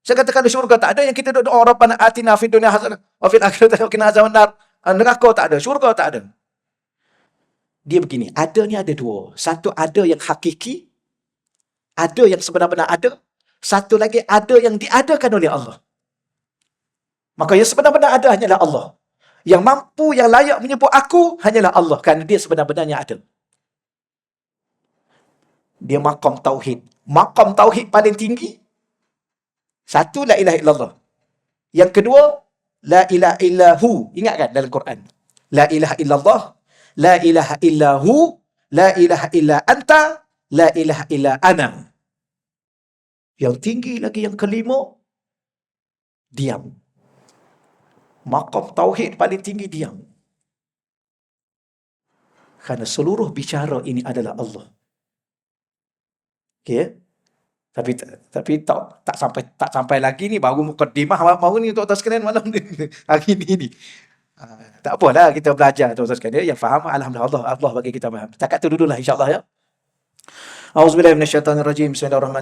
Saya kata kalau syurga tak ada, yang kita doa Rabbana atina fid dunya hasanah wa fil akhirati hasanah wa qina azabannar. Neraka tak ada, syurga tak ada. Dia begini, ada ni ada dua. Satu ada yang hakiki, ada yang sebenar-benar ada. Satu lagi ada yang diadakan oleh Allah. Maka yang sebenar-benar ada hanyalah Allah. Yang mampu, yang layak menyebut aku hanyalah Allah. Kerana dia sebenar-benarnya ada. Dia maqam tauhid. Maqam tauhid paling tinggi. Satu, la ilaha illallah. Yang kedua, la ilaha illahu. Ingat kan dalam Quran? La ilaha illallah. La ilaha illahu. La ilaha illa anta. La ilaha illa ana. Yang tinggi lagi yang kelima, diam. Maqam tauhid paling tinggi diam. Kerana seluruh bicara ini adalah Allah. Okey? Tapi tak sampai lagi ni, baru mukadimah baru ni tuan-tuan sekalian malam ni. Hari ni. Tak apalah, kita belajar tuan-tuan sekalian. Yang faham, alhamdulillah Allah bagi kita faham. Setakat tu dululah insya-Allah ya. Auzubillahi minasyaitanirrajim. Bismillahirrahmanirrahim.